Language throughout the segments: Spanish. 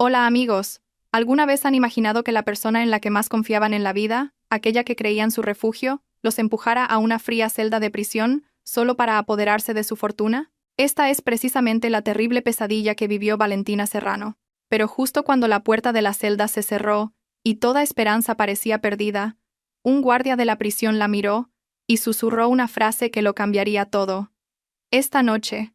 Hola amigos, ¿alguna vez han imaginado que la persona en la que más confiaban en la vida, aquella que creían su refugio, los empujara a una fría celda de prisión solo para apoderarse de su fortuna? Esta es precisamente la terrible pesadilla que vivió Valentina Serrano. Pero justo cuando la puerta de la celda se cerró y toda esperanza parecía perdida, un guardia de la prisión la miró y susurró una frase que lo cambiaría todo. Esta noche,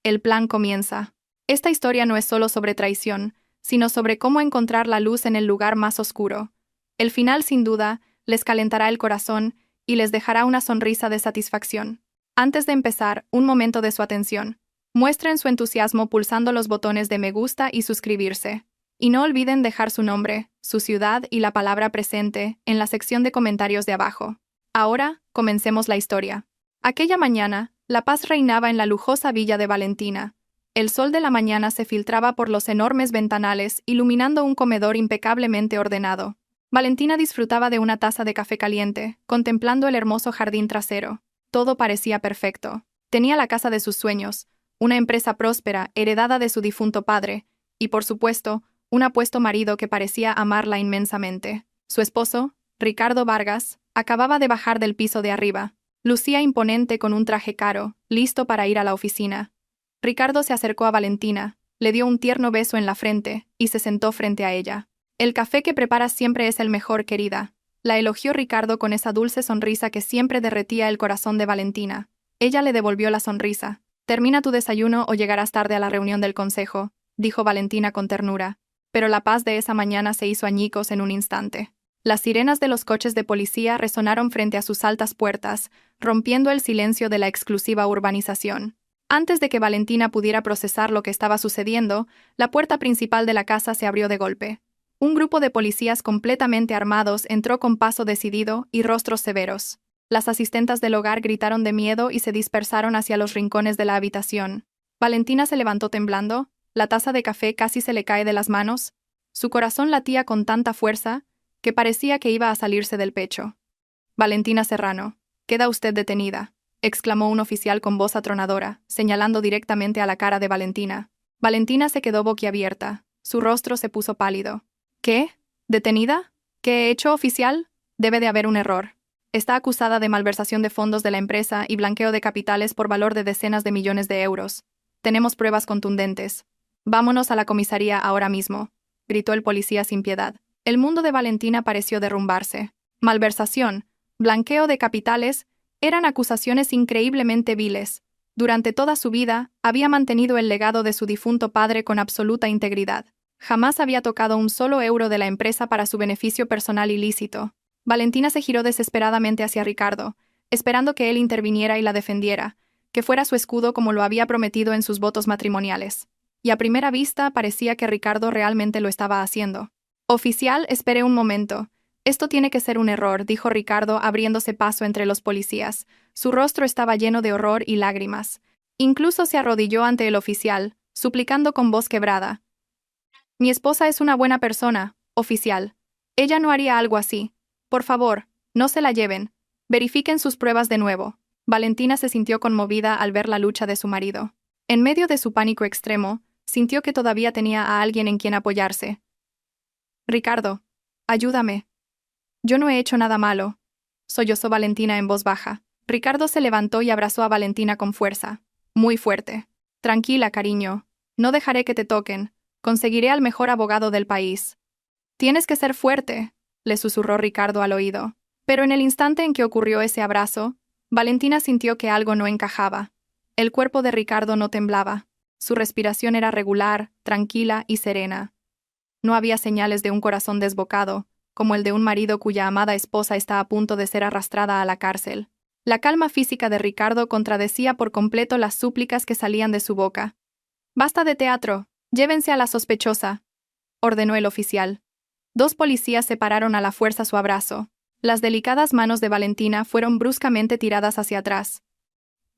el plan comienza. Esta historia no es solo sobre traición, sino sobre cómo encontrar la luz en el lugar más oscuro. El final, sin duda, les calentará el corazón y les dejará una sonrisa de satisfacción. Antes de empezar, un momento de su atención. Muestren su entusiasmo pulsando los botones de me gusta y suscribirse. Y no olviden dejar su nombre, su ciudad y la palabra presente en la sección de comentarios de abajo. Ahora, comencemos la historia. Aquella mañana, la paz reinaba en la lujosa villa de Valentina. El sol de la mañana se filtraba por los enormes ventanales, iluminando un comedor impecablemente ordenado. Valentina disfrutaba de una taza de café caliente, contemplando el hermoso jardín trasero. Todo parecía perfecto. Tenía la casa de sus sueños, una empresa próspera, heredada de su difunto padre, y, por supuesto, un apuesto marido que parecía amarla inmensamente. Su esposo, Ricardo Vargas, acababa de bajar del piso de arriba. Lucía imponente con un traje caro, listo para ir a la oficina. Ricardo se acercó a Valentina, le dio un tierno beso en la frente y se sentó frente a ella. El café que preparas siempre es el mejor, querida. La elogió Ricardo con esa dulce sonrisa que siempre derretía el corazón de Valentina. Ella le devolvió la sonrisa. Termina tu desayuno o llegarás tarde a la reunión del consejo, dijo Valentina con ternura. Pero la paz de esa mañana se hizo añicos en un instante. Las sirenas de los coches de policía resonaron frente a sus altas puertas, rompiendo el silencio de la exclusiva urbanización. Antes de que Valentina pudiera procesar lo que estaba sucediendo, la puerta principal de la casa se abrió de golpe. Un grupo de policías completamente armados entró con paso decidido y rostros severos. Las asistentas del hogar gritaron de miedo y se dispersaron hacia los rincones de la habitación. Valentina se levantó temblando, la taza de café casi se le cae de las manos. Su corazón latía con tanta fuerza que parecía que iba a salirse del pecho. Valentina Serrano, queda usted detenida, exclamó un oficial con voz atronadora, señalando directamente a la cara de Valentina. Valentina se quedó boquiabierta. Su rostro se puso pálido. ¿Qué? ¿Detenida? ¿Qué he hecho, oficial? Debe de haber un error. Está acusada de malversación de fondos de la empresa y blanqueo de capitales por valor de decenas de millones de euros. Tenemos pruebas contundentes. Vámonos a la comisaría ahora mismo, gritó el policía sin piedad. El mundo de Valentina pareció derrumbarse. Malversación, blanqueo de capitales, eran acusaciones increíblemente viles. Durante toda su vida, había mantenido el legado de su difunto padre con absoluta integridad. Jamás había tocado un solo euro de la empresa para su beneficio personal ilícito. Valentina se giró desesperadamente hacia Ricardo, esperando que él interviniera y la defendiera, que fuera su escudo como lo había prometido en sus votos matrimoniales. Y a primera vista parecía que Ricardo realmente lo estaba haciendo. Oficial, espere un momento. Esto tiene que ser un error, dijo Ricardo abriéndose paso entre los policías. Su rostro estaba lleno de horror y lágrimas. Incluso se arrodilló ante el oficial, suplicando con voz quebrada. Mi esposa es una buena persona, oficial. Ella no haría algo así. Por favor, no se la lleven. Verifiquen sus pruebas de nuevo. Valentina se sintió conmovida al ver la lucha de su marido. En medio de su pánico extremo, sintió que todavía tenía a alguien en quien apoyarse. Ricardo, ayúdame. Yo no he hecho nada malo, sollozó Valentina en voz baja. Ricardo se levantó y abrazó a Valentina con fuerza. Muy fuerte. Tranquila, cariño. No dejaré que te toquen. Conseguiré al mejor abogado del país. Tienes que ser fuerte, le susurró Ricardo al oído. Pero en el instante en que ocurrió ese abrazo, Valentina sintió que algo no encajaba. El cuerpo de Ricardo no temblaba. Su respiración era regular, tranquila y serena. No había señales de un corazón desbocado, como el de un marido cuya amada esposa está a punto de ser arrastrada a la cárcel. La calma física de Ricardo contradecía por completo las súplicas que salían de su boca. «Basta de teatro, llévense a la sospechosa», ordenó el oficial. 2 policías separaron a la fuerza su abrazo. Las delicadas manos de Valentina fueron bruscamente tiradas hacia atrás.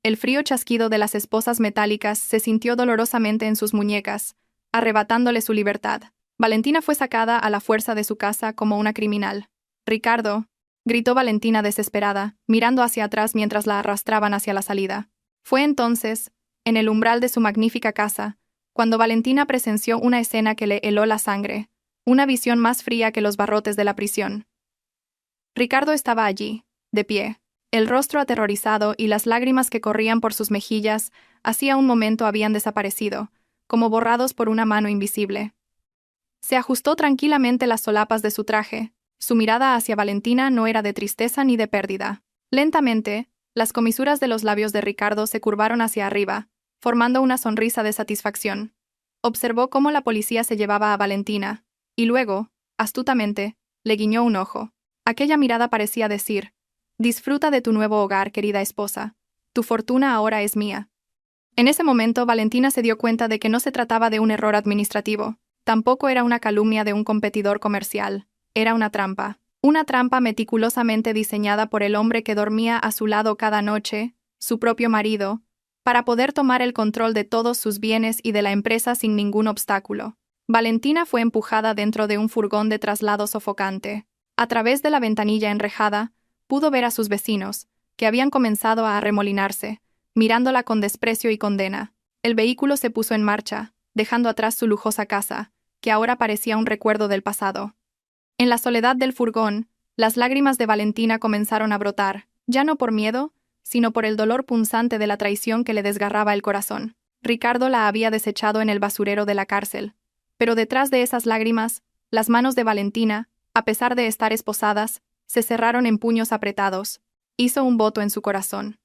El frío chasquido de las esposas metálicas se sintió dolorosamente en sus muñecas, arrebatándole su libertad. Valentina fue sacada a la fuerza de su casa como una criminal. «Ricardo», gritó Valentina desesperada, mirando hacia atrás mientras la arrastraban hacia la salida. Fue entonces, en el umbral de su magnífica casa, cuando Valentina presenció una escena que le heló la sangre, una visión más fría que los barrotes de la prisión. Ricardo estaba allí, de pie, el rostro aterrorizado y las lágrimas que corrían por sus mejillas hacía un momento habían desaparecido, como borrados por una mano invisible. Se ajustó tranquilamente las solapas de su traje. Su mirada hacia Valentina no era de tristeza ni de pérdida. Lentamente, las comisuras de los labios de Ricardo se curvaron hacia arriba, formando una sonrisa de satisfacción. Observó cómo la policía se llevaba a Valentina, y luego, astutamente, le guiñó un ojo. Aquella mirada parecía decir: «Disfruta de tu nuevo hogar, querida esposa. Tu fortuna ahora es mía». En ese momento, Valentina se dio cuenta de que no se trataba de un error administrativo. Tampoco era una calumnia de un competidor comercial. Era una trampa meticulosamente diseñada por el hombre que dormía a su lado cada noche, su propio marido, para poder tomar el control de todos sus bienes y de la empresa sin ningún obstáculo. Valentina fue empujada dentro de un furgón de traslado sofocante. A través de la ventanilla enrejada, pudo ver a sus vecinos, que habían comenzado a arremolinarse, mirándola con desprecio y condena. El vehículo se puso en marcha, dejando atrás su lujosa casa, que ahora parecía un recuerdo del pasado. En la soledad del furgón, las lágrimas de Valentina comenzaron a brotar, ya no por miedo, sino por el dolor punzante de la traición que le desgarraba el corazón. Ricardo la había desechado en el basurero de la cárcel. Pero detrás de esas lágrimas, las manos de Valentina, a pesar de estar esposadas, se cerraron en puños apretados. Hizo un voto en su corazón.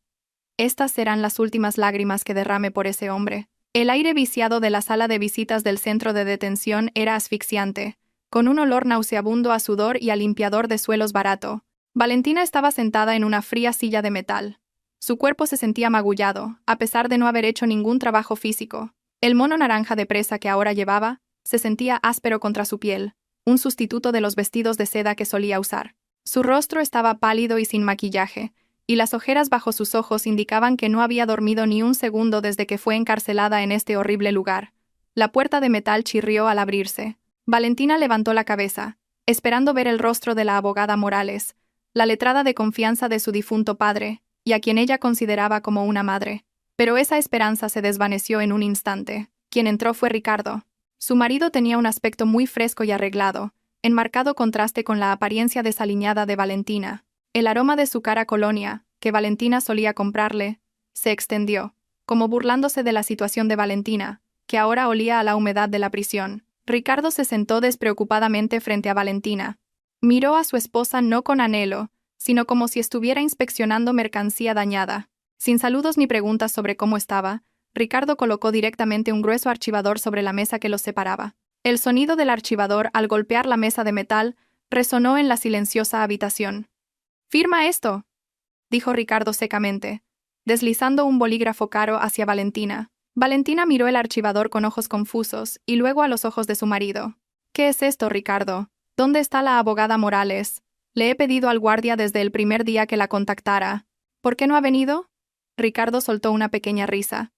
Estas serán las últimas lágrimas que derrame por ese hombre. El aire viciado de la sala de visitas del centro de detención era asfixiante, con un olor nauseabundo a sudor y a limpiador de suelos barato. Valentina estaba sentada en una fría silla de metal. Su cuerpo se sentía magullado, a pesar de no haber hecho ningún trabajo físico. El mono naranja de presa que ahora llevaba se sentía áspero contra su piel, un sustituto de los vestidos de seda que solía usar. Su rostro estaba pálido y sin maquillaje, y las ojeras bajo sus ojos indicaban que no había dormido ni un segundo desde que fue encarcelada en este horrible lugar. La puerta de metal chirrió al abrirse. Valentina levantó la cabeza, esperando ver el rostro de la abogada Morales, la letrada de confianza de su difunto padre, y a quien ella consideraba como una madre. Pero esa esperanza se desvaneció en un instante. Quien entró fue Ricardo. Su marido tenía un aspecto muy fresco y arreglado, en marcado contraste con la apariencia desaliñada de Valentina. El aroma de su cara colonia, que Valentina solía comprarle, se extendió, como burlándose de la situación de Valentina, que ahora olía a la humedad de la prisión. Ricardo se sentó despreocupadamente frente a Valentina. Miró a su esposa no con anhelo, sino como si estuviera inspeccionando mercancía dañada. Sin saludos ni preguntas sobre cómo estaba, Ricardo colocó directamente un grueso archivador sobre la mesa que los separaba. El sonido del archivador al golpear la mesa de metal resonó en la silenciosa habitación. «¡Firma esto!», dijo Ricardo secamente, deslizando un bolígrafo caro hacia Valentina. Valentina miró el archivador con ojos confusos y luego a los ojos de su marido. «¿Qué es esto, Ricardo? ¿Dónde está la abogada Morales? Le he pedido al guardia desde el primer día que la contactara. ¿Por qué no ha venido?». Ricardo soltó una pequeña risa.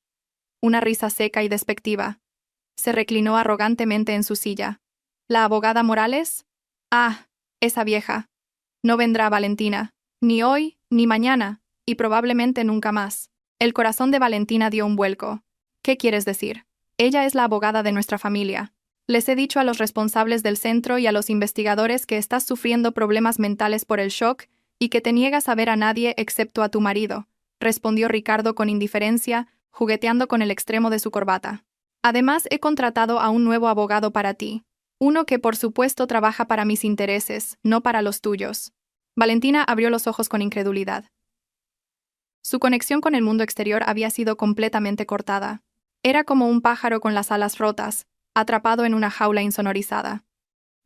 Una risa seca y despectiva. Se reclinó arrogantemente en su silla. «¿La abogada Morales? Ah, esa vieja. No vendrá, Valentina. Ni hoy, ni mañana, y probablemente nunca más». El corazón de Valentina dio un vuelco. «¿Qué quieres decir? Ella es la abogada de nuestra familia. Les he dicho a los responsables del centro y a los investigadores que estás sufriendo problemas mentales por el shock y que te niegas a ver a nadie excepto a tu marido», respondió Ricardo con indiferencia, jugueteando con el extremo de su corbata. «Además, he contratado a un nuevo abogado para ti. Uno que, por supuesto, trabaja para mis intereses, no para los tuyos». Valentina abrió los ojos con incredulidad. Su conexión con el mundo exterior había sido completamente cortada. Era como un pájaro con las alas rotas, atrapado en una jaula insonorizada.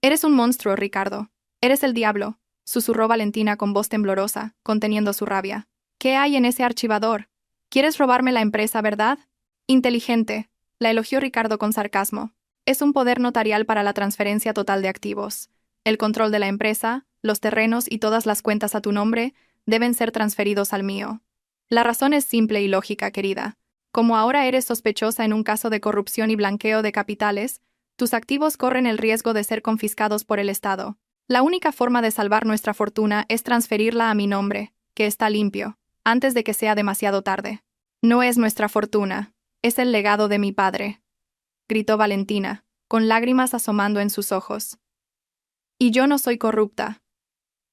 «Eres un monstruo, Ricardo. Eres el diablo», susurró Valentina con voz temblorosa, conteniendo su rabia. «¿Qué hay en ese archivador? ¿Quieres robarme la empresa, verdad?». «Inteligente», la elogió Ricardo con sarcasmo. «Es un poder notarial para la transferencia total de activos. El control de la empresa, los terrenos y todas las cuentas a tu nombre deben ser transferidos al mío. La razón es simple y lógica, querida. Como ahora eres sospechosa en un caso de corrupción y blanqueo de capitales, tus activos corren el riesgo de ser confiscados por el Estado. La única forma de salvar nuestra fortuna es transferirla a mi nombre, que está limpio, antes de que sea demasiado tarde. No es nuestra fortuna, es el legado de mi padre». gritó Valentina, con lágrimas asomando en sus ojos. Y yo no soy corrupta.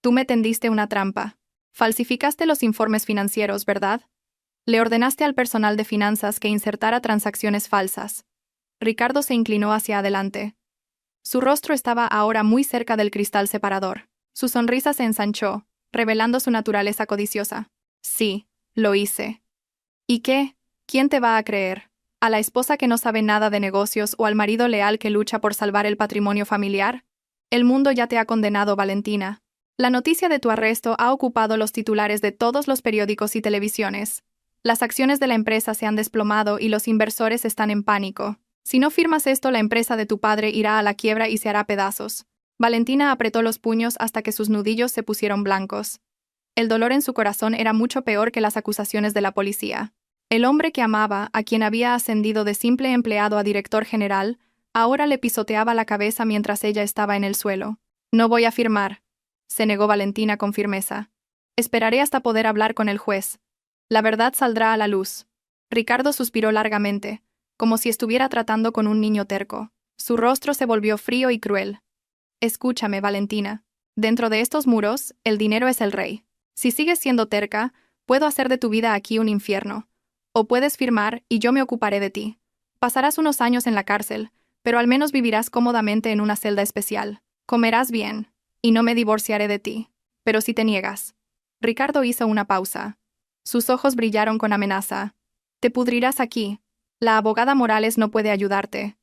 Tú me tendiste una trampa. Falsificaste los informes financieros, ¿verdad? Le ordenaste al personal de finanzas que insertara transacciones falsas. Ricardo se inclinó hacia adelante. Su rostro estaba ahora muy cerca del cristal separador. Su sonrisa se ensanchó, revelando su naturaleza codiciosa. Sí, lo hice. ¿Y qué? ¿Quién te va a creer? ¿A la esposa que no sabe nada de negocios o al marido leal que lucha por salvar el patrimonio familiar? El mundo ya te ha condenado, Valentina. La noticia de tu arresto ha ocupado los titulares de todos los periódicos y televisiones. Las acciones de la empresa se han desplomado y los inversores están en pánico. Si no firmas esto, la empresa de tu padre irá a la quiebra y se hará pedazos. Valentina apretó los puños hasta que sus nudillos se pusieron blancos. El dolor en su corazón era mucho peor que las acusaciones de la policía. El hombre que amaba, a quien había ascendido de simple empleado a director general, ahora le pisoteaba la cabeza mientras ella estaba en el suelo. No voy a firmar, se negó Valentina con firmeza. Esperaré hasta poder hablar con el juez. La verdad saldrá a la luz. Ricardo suspiró largamente, como si estuviera tratando con un niño terco. Su rostro se volvió frío y cruel. Escúchame, Valentina. Dentro de estos muros, el dinero es el rey. Si sigues siendo terca, puedo hacer de tu vida aquí un infierno. O puedes firmar y yo me ocuparé de ti. Pasarás unos años en la cárcel, pero al menos vivirás cómodamente en una celda especial. Comerás bien, y no me divorciaré de ti. Pero si te niegas. Ricardo hizo una pausa. Sus ojos brillaron con amenaza. Te pudrirás aquí. La abogada Morales no puede ayudarte.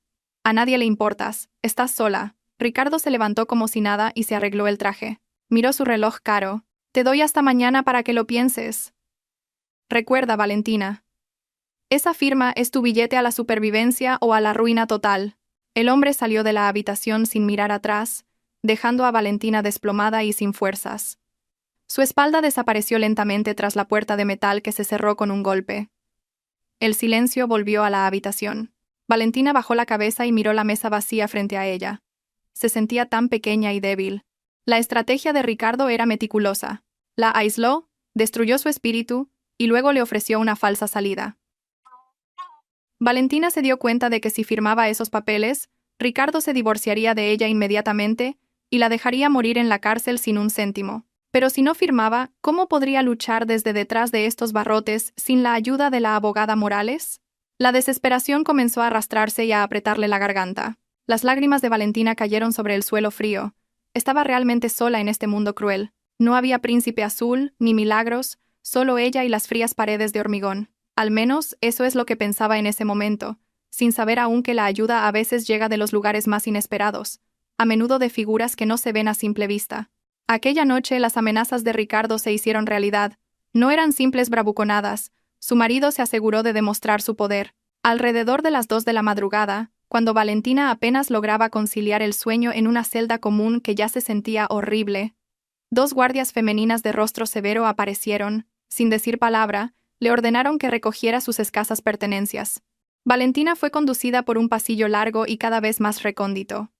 A nadie le importas, estás sola. Ricardo se levantó como si nada y se arregló el traje. Miró su reloj caro. Te doy hasta mañana para que lo pienses. Recuerda, Valentina. Esa firma es tu billete a la supervivencia o a la ruina total. El hombre salió de la habitación sin mirar atrás, dejando a Valentina desplomada y sin fuerzas. Su espalda desapareció lentamente tras la puerta de metal que se cerró con un golpe. El silencio volvió a la habitación. Valentina bajó la cabeza y miró la mesa vacía frente a ella. Se sentía tan pequeña y débil. La estrategia de Ricardo era meticulosa. La aisló, destruyó su espíritu, y luego le ofreció una falsa salida. Valentina se dio cuenta de que si firmaba esos papeles, Ricardo se divorciaría de ella inmediatamente y la dejaría morir en la cárcel sin un céntimo. Pero si no firmaba, ¿cómo podría luchar desde detrás de estos barrotes sin la ayuda de la abogada Morales? La desesperación comenzó a arrastrarse y a apretarle la garganta. Las lágrimas de Valentina cayeron sobre el suelo frío. Estaba realmente sola en este mundo cruel. No había príncipe azul, ni milagros, solo ella y las frías paredes de hormigón. Al menos, eso es lo que pensaba en ese momento, sin saber aún que la ayuda a veces llega de los lugares más inesperados, a menudo de figuras que no se ven a simple vista. Aquella noche las amenazas de Ricardo se hicieron realidad. No eran simples bravuconadas. Su marido se aseguró de demostrar su poder. Alrededor de las 2 de la madrugada, cuando Valentina apenas lograba conciliar el sueño en una celda común que ya se sentía horrible, 2 guardias femeninas de rostro severo aparecieron, sin decir palabra, le ordenaron que recogiera sus escasas pertenencias. Valentina fue conducida por un pasillo largo y cada vez más recóndito.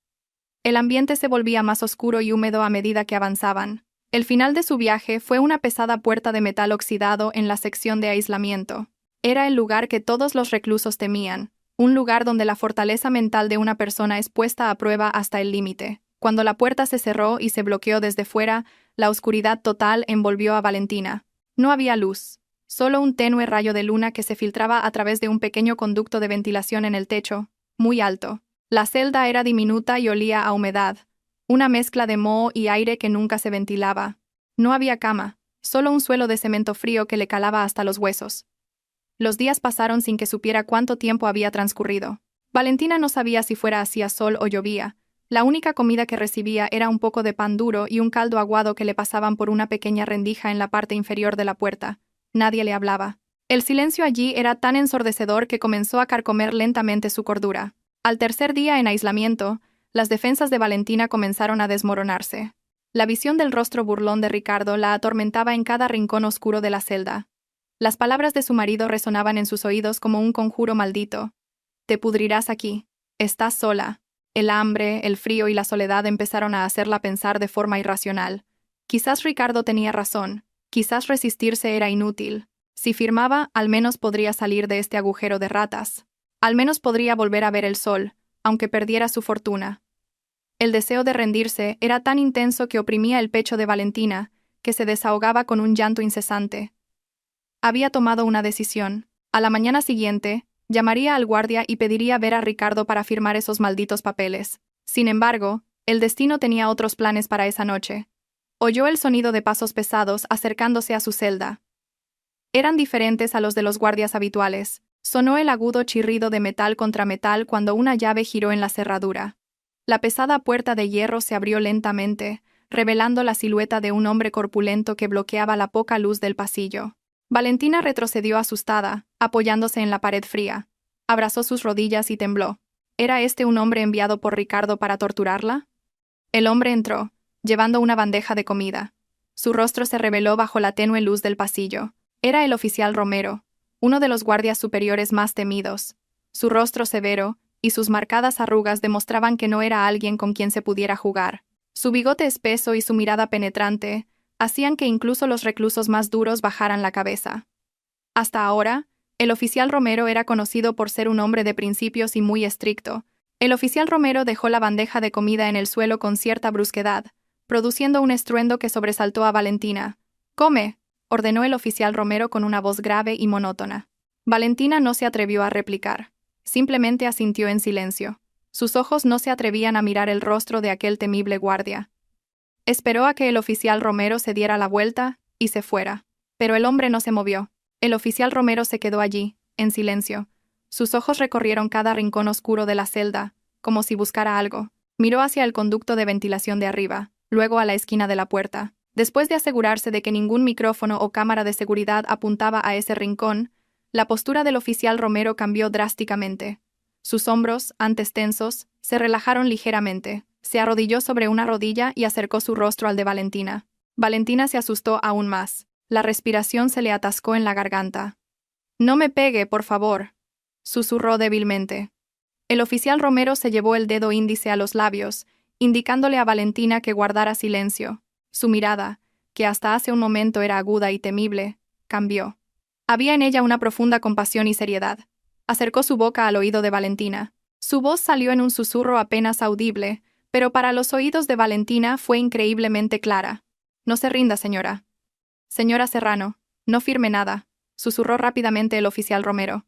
El ambiente se volvía más oscuro y húmedo a medida que avanzaban. El final de su viaje fue una pesada puerta de metal oxidado en la sección de aislamiento. Era el lugar que todos los reclusos temían, un lugar donde la fortaleza mental de una persona es puesta a prueba hasta el límite. Cuando la puerta se cerró y se bloqueó desde fuera, la oscuridad total envolvió a Valentina. No había luz, solo un tenue rayo de luna que se filtraba a través de un pequeño conducto de ventilación en el techo, muy alto. La celda era diminuta y olía a humedad, una mezcla de moho y aire que nunca se ventilaba. No había cama, solo un suelo de cemento frío que le calaba hasta los huesos. Los días pasaron sin que supiera cuánto tiempo había transcurrido. Valentina no sabía si fuera hacía sol o llovía. La única comida que recibía era un poco de pan duro y un caldo aguado que le pasaban por una pequeña rendija en la parte inferior de la puerta. Nadie le hablaba. El silencio allí era tan ensordecedor que comenzó a carcomer lentamente su cordura. Al tercer día en aislamiento, las defensas de Valentina comenzaron a desmoronarse. La visión del rostro burlón de Ricardo la atormentaba en cada rincón oscuro de la celda. Las palabras de su marido resonaban en sus oídos como un conjuro maldito. Te pudrirás aquí. Estás sola. El hambre, el frío y la soledad empezaron a hacerla pensar de forma irracional. Quizás Ricardo tenía razón. Quizás resistirse era inútil. Si firmaba, al menos podría salir de este agujero de ratas. Al menos podría volver a ver el sol, aunque perdiera su fortuna. El deseo de rendirse era tan intenso que oprimía el pecho de Valentina, que se desahogaba con un llanto incesante. Había tomado una decisión. A la mañana siguiente, llamaría al guardia y pediría ver a Ricardo para firmar esos malditos papeles. Sin embargo, el destino tenía otros planes para esa noche. Oyó el sonido de pasos pesados acercándose a su celda. Eran diferentes a los de los guardias habituales. Sonó el agudo chirrido de metal contra metal cuando una llave giró en la cerradura. La pesada puerta de hierro se abrió lentamente, revelando la silueta de un hombre corpulento que bloqueaba la poca luz del pasillo. Valentina retrocedió asustada, apoyándose en la pared fría. Abrazó sus rodillas y tembló. ¿Era este un hombre enviado por Ricardo para torturarla? El hombre entró, llevando una bandeja de comida. Su rostro se reveló bajo la tenue luz del pasillo. Era el oficial Romero, uno de los guardias superiores más temidos. Su rostro severo y sus marcadas arrugas demostraban que no era alguien con quien se pudiera jugar. Su bigote espeso y su mirada penetrante hacían que incluso los reclusos más duros bajaran la cabeza. Hasta ahora, el oficial Romero era conocido por ser un hombre de principios y muy estricto. El oficial Romero dejó la bandeja de comida en el suelo con cierta brusquedad, produciendo un estruendo que sobresaltó a Valentina. «¡Come!», ordenó el oficial Romero con una voz grave y monótona. Valentina no se atrevió a replicar. Simplemente asintió en silencio. Sus ojos no se atrevían a mirar el rostro de aquel temible guardia. Esperó a que el oficial Romero se diera la vuelta y se fuera. Pero el hombre no se movió. El oficial Romero se quedó allí, en silencio. Sus ojos recorrieron cada rincón oscuro de la celda, como si buscara algo. Miró hacia el conducto de ventilación de arriba, luego a la esquina de la puerta. Después de asegurarse de que ningún micrófono o cámara de seguridad apuntaba a ese rincón, la postura del oficial Romero cambió drásticamente. Sus hombros, antes tensos, se relajaron ligeramente. Se arrodilló sobre una rodilla y acercó su rostro al de Valentina. Valentina se asustó aún más. La respiración se le atascó en la garganta. «No me pegue, por favor», susurró débilmente. El oficial Romero se llevó el dedo índice a los labios, indicándole a Valentina que guardara silencio. Su mirada, que hasta hace un momento era aguda y temible, cambió. Había en ella una profunda compasión y seriedad. Acercó su boca al oído de Valentina. Su voz salió en un susurro apenas audible, pero para los oídos de Valentina fue increíblemente clara. «No se rinda, señora». «Señora Serrano, no firme nada», susurró rápidamente el oficial Romero.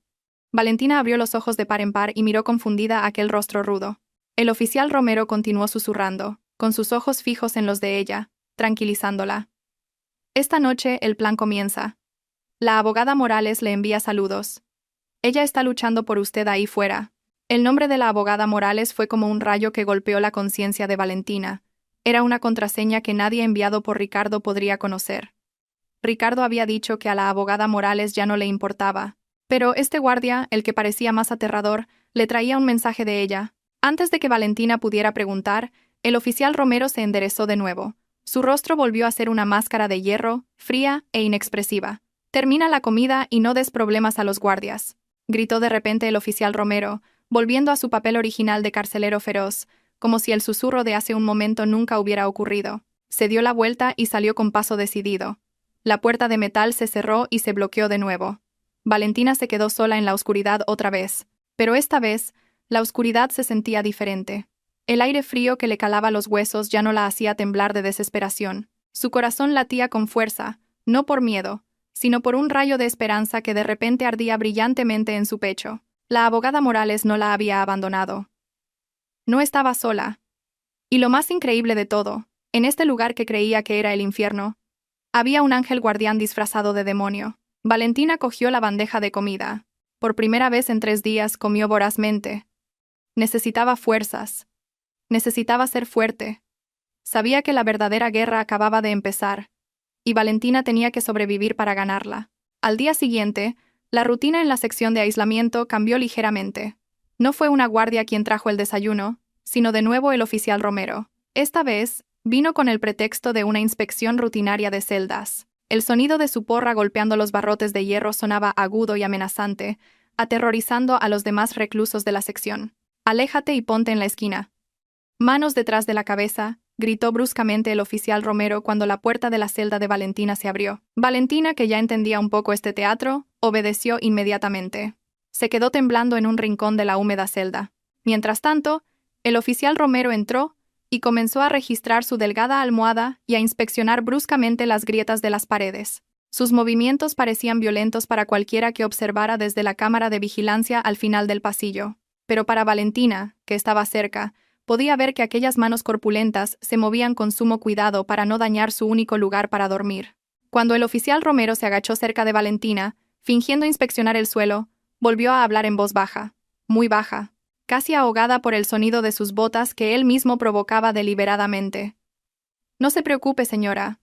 Valentina abrió los ojos de par en par y miró confundida aquel rostro rudo. El oficial Romero continuó susurrando, con sus ojos fijos en los de ella, tranquilizándola. «Esta noche el plan comienza. La abogada Morales le envía saludos. Ella está luchando por usted ahí fuera». El nombre de la abogada Morales fue como un rayo que golpeó la conciencia de Valentina. Era una contraseña que nadie enviado por Ricardo podría conocer. Ricardo había dicho que a la abogada Morales ya no le importaba, pero este guardia, el que parecía más aterrador, le traía un mensaje de ella. Antes de que Valentina pudiera preguntar, el oficial Romero se enderezó de nuevo. Su rostro volvió a ser una máscara de hierro, fría e inexpresiva. «Termina la comida y no des problemas a los guardias», gritó de repente el oficial Romero, volviendo a su papel original de carcelero feroz, como si el susurro de hace un momento nunca hubiera ocurrido. Se dio la vuelta y salió con paso decidido. La puerta de metal se cerró y se bloqueó de nuevo. Valentina se quedó sola en la oscuridad otra vez, pero esta vez, la oscuridad se sentía diferente. El aire frío que le calaba los huesos ya no la hacía temblar de desesperación. Su corazón latía con fuerza, no por miedo, sino por un rayo de esperanza que de repente ardía brillantemente en su pecho. La abogada Morales no la había abandonado. No estaba sola. Y lo más increíble de todo, en este lugar que creía que era el infierno, había un ángel guardián disfrazado de demonio. Valentina cogió la bandeja de comida. Por primera vez en 3 días comió vorazmente. Necesitaba fuerzas. Necesitaba ser fuerte. Sabía que la verdadera guerra acababa de empezar, y Valentina tenía que sobrevivir para ganarla. Al día siguiente, la rutina en la sección de aislamiento cambió ligeramente. No fue una guardia quien trajo el desayuno, sino de nuevo el oficial Romero. Esta vez, vino con el pretexto de una inspección rutinaria de celdas. El sonido de su porra golpeando los barrotes de hierro sonaba agudo y amenazante, aterrorizando a los demás reclusos de la sección. «Aléjate y ponte en la esquina». «Manos detrás de la cabeza», gritó bruscamente el oficial Romero cuando la puerta de la celda de Valentina se abrió. Valentina, que ya entendía un poco este teatro, obedeció inmediatamente. Se quedó temblando en un rincón de la húmeda celda. Mientras tanto, el oficial Romero entró y comenzó a registrar su delgada almohada y a inspeccionar bruscamente las grietas de las paredes. Sus movimientos parecían violentos para cualquiera que observara desde la cámara de vigilancia al final del pasillo. Pero para Valentina, que estaba cerca, podía ver que aquellas manos corpulentas se movían con sumo cuidado para no dañar su único lugar para dormir. Cuando el oficial Romero se agachó cerca de Valentina, fingiendo inspeccionar el suelo, volvió a hablar en voz baja, muy baja, casi ahogada por el sonido de sus botas que él mismo provocaba deliberadamente. «No se preocupe, señora.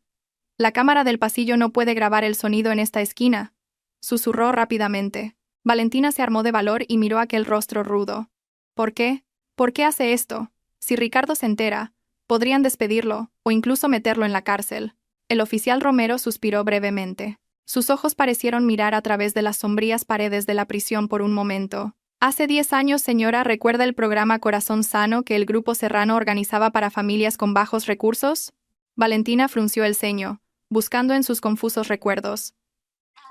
La cámara del pasillo no puede grabar el sonido en esta esquina», susurró rápidamente. Valentina se armó de valor y miró aquel rostro rudo. «¿Por qué? ¿Por qué hace esto? Si Ricardo se entera, podrían despedirlo o incluso meterlo en la cárcel». El oficial Romero suspiró brevemente. Sus ojos parecieron mirar a través de las sombrías paredes de la prisión por un momento. «Hace 10 años, señora, ¿recuerda el programa Corazón Sano que el Grupo Serrano organizaba para familias con bajos recursos?» Valentina frunció el ceño, buscando en sus confusos recuerdos.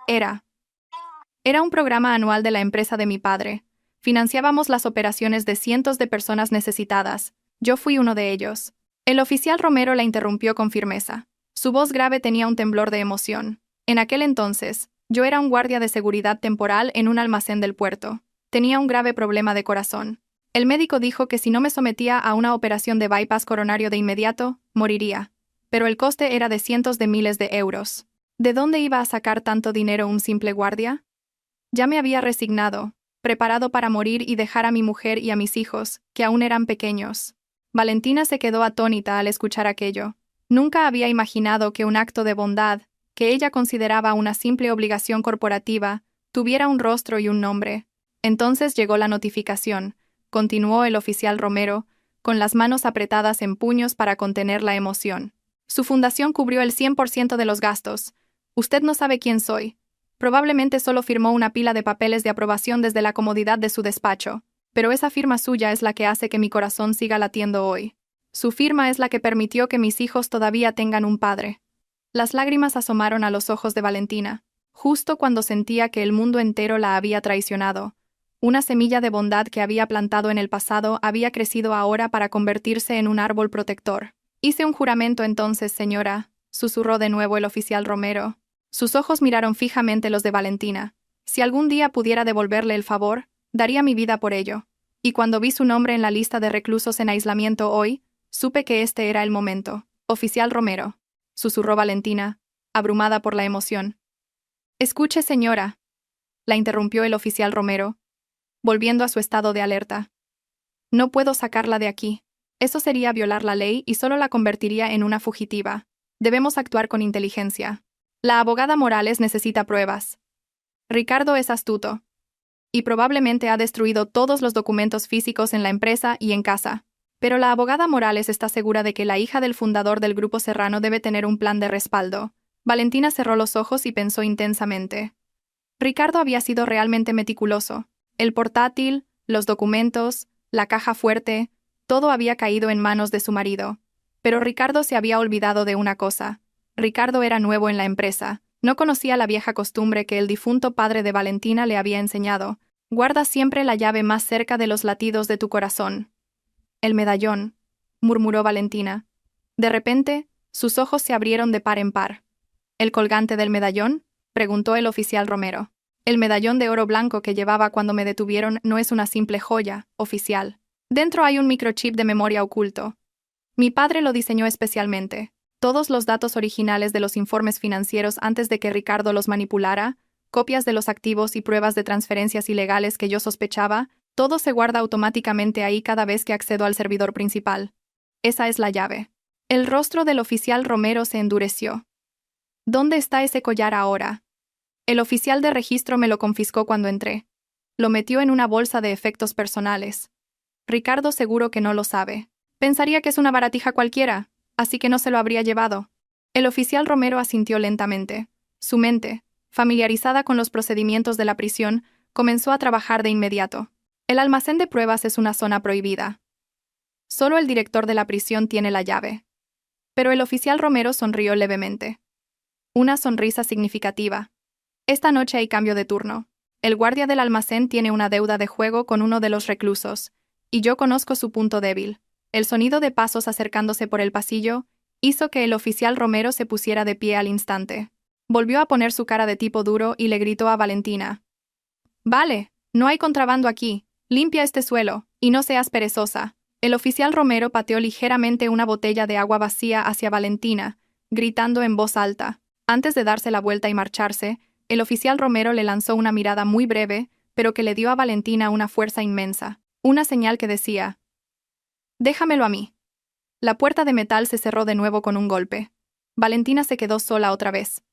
Era un programa anual de la empresa de mi padre. Financiábamos las operaciones de cientos de personas necesitadas. Yo fui uno de ellos. El oficial Romero la interrumpió con firmeza. Su voz grave tenía un temblor de emoción. En aquel entonces, yo era un guardia de seguridad temporal en un almacén del puerto. Tenía un grave problema de corazón. El médico dijo que si no me sometía a una operación de bypass coronario de inmediato, moriría. Pero el coste era de cientos de miles de euros. ¿De dónde iba a sacar tanto dinero un simple guardia? Ya me había resignado, preparado para morir y dejar a mi mujer y a mis hijos, que aún eran pequeños. Valentina se quedó atónita al escuchar aquello. Nunca había imaginado que un acto de bondad, que ella consideraba una simple obligación corporativa, tuviera un rostro y un nombre. Entonces llegó la notificación, continuó el oficial Romero, con las manos apretadas en puños para contener la emoción. Su fundación cubrió el 100% de los gastos. Usted no sabe quién soy. Probablemente solo firmó una pila de papeles de aprobación desde la comodidad de su despacho, pero esa firma suya es la que hace que mi corazón siga latiendo hoy. Su firma es la que permitió que mis hijos todavía tengan un padre. Las lágrimas asomaron a los ojos de Valentina, justo cuando sentía que el mundo entero la había traicionado. Una semilla de bondad que había plantado en el pasado había crecido ahora para convertirse en un árbol protector. «Hice un juramento entonces, señora», susurró de nuevo el oficial Romero. Sus ojos miraron fijamente los de Valentina. «Si algún día pudiera devolverle el favor, daría mi vida por ello. Y cuando vi su nombre en la lista de reclusos en aislamiento hoy, supe que este era el momento». «Oficial Romero», susurró Valentina, abrumada por la emoción. «Escuche, señora», la interrumpió el oficial Romero, volviendo a su estado de alerta. «No puedo sacarla de aquí. Eso sería violar la ley y solo la convertiría en una fugitiva. Debemos actuar con inteligencia. La abogada Morales necesita pruebas. Ricardo es astuto. Y probablemente ha destruido todos los documentos físicos en la empresa y en casa. Pero la abogada Morales está segura de que la hija del fundador del Grupo Serrano debe tener un plan de respaldo». Valentina cerró los ojos y pensó intensamente. Ricardo había sido realmente meticuloso. El portátil, los documentos, la caja fuerte, todo había caído en manos de su marido. Pero Ricardo se había olvidado de una cosa. Ricardo era nuevo en la empresa. No conocía la vieja costumbre que el difunto padre de Valentina le había enseñado. «Guarda siempre la llave más cerca de los latidos de tu corazón». «El medallón», murmuró Valentina. De repente, sus ojos se abrieron de par en par. «¿El colgante del medallón?», preguntó el oficial Romero. «El medallón de oro blanco que llevaba cuando me detuvieron no es una simple joya, oficial. Dentro hay un microchip de memoria oculto. Mi padre lo diseñó especialmente. Todos los datos originales de los informes financieros antes de que Ricardo los manipulara, copias de los activos y pruebas de transferencias ilegales que yo sospechaba, todo se guarda automáticamente ahí cada vez que accedo al servidor principal. Esa es la llave». El rostro del oficial Romero se endureció. «¿Dónde está ese collar ahora?» «El oficial de registro me lo confiscó cuando entré. Lo metió en una bolsa de efectos personales. Ricardo seguro que no lo sabe. Pensaría que es una baratija cualquiera, así que no se lo habría llevado». El oficial Romero asintió lentamente. Su mente, familiarizada con los procedimientos de la prisión, comenzó a trabajar de inmediato. El almacén de pruebas es una zona prohibida. Solo el director de la prisión tiene la llave. Pero el oficial Romero sonrió levemente. Una sonrisa significativa. «Esta noche hay cambio de turno. El guardia del almacén tiene una deuda de juego con uno de los reclusos, y yo conozco su punto débil. El sonido de pasos acercándose por el pasillo hizo que el oficial Romero se pusiera de pie al instante. Volvió a poner su cara de tipo duro y le gritó a Valentina. «Vale, no hay contrabando aquí. Limpia este suelo, y no seas perezosa». El oficial Romero pateó ligeramente una botella de agua vacía hacia Valentina, gritando en voz alta. Antes de darse la vuelta y marcharse, el oficial Romero le lanzó una mirada muy breve, pero que le dio a Valentina una fuerza inmensa. Una señal que decía: «Déjamelo a mí». La puerta de metal se cerró de nuevo con un golpe. Valentina se quedó sola otra vez.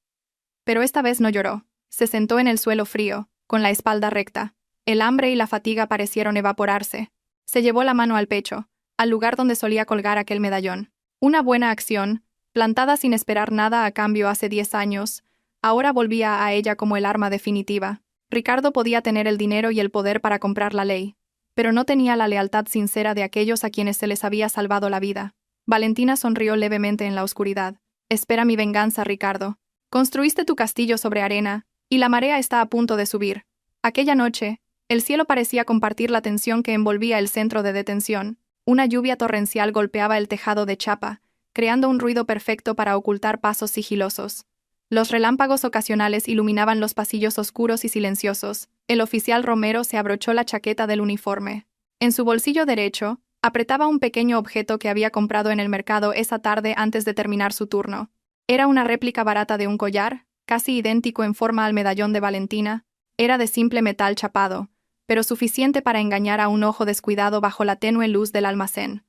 Pero esta vez no lloró. Se sentó en el suelo frío, con la espalda recta. El hambre y la fatiga parecieron evaporarse. Se llevó la mano al pecho, al lugar donde solía colgar aquel medallón. Una buena acción, plantada sin esperar nada a cambio hace 10 años, ahora volvía a ella como el arma definitiva. Ricardo podía tener el dinero y el poder para comprar la ley, pero no tenía la lealtad sincera de aquellos a quienes se les había salvado la vida. Valentina sonrió levemente en la oscuridad. «Espera mi venganza, Ricardo. Construiste tu castillo sobre arena, y la marea está a punto de subir». Aquella noche, el cielo parecía compartir la tensión que envolvía el centro de detención. Una lluvia torrencial golpeaba el tejado de chapa, creando un ruido perfecto para ocultar pasos sigilosos. Los relámpagos ocasionales iluminaban los pasillos oscuros y silenciosos. El oficial Romero se abrochó la chaqueta del uniforme. En su bolsillo derecho, apretaba un pequeño objeto que había comprado en el mercado esa tarde antes de terminar su turno. Era una réplica barata de un collar, casi idéntico en forma al medallón de Valentina. Era de simple metal chapado, pero suficiente para engañar a un ojo descuidado bajo la tenue luz del almacén.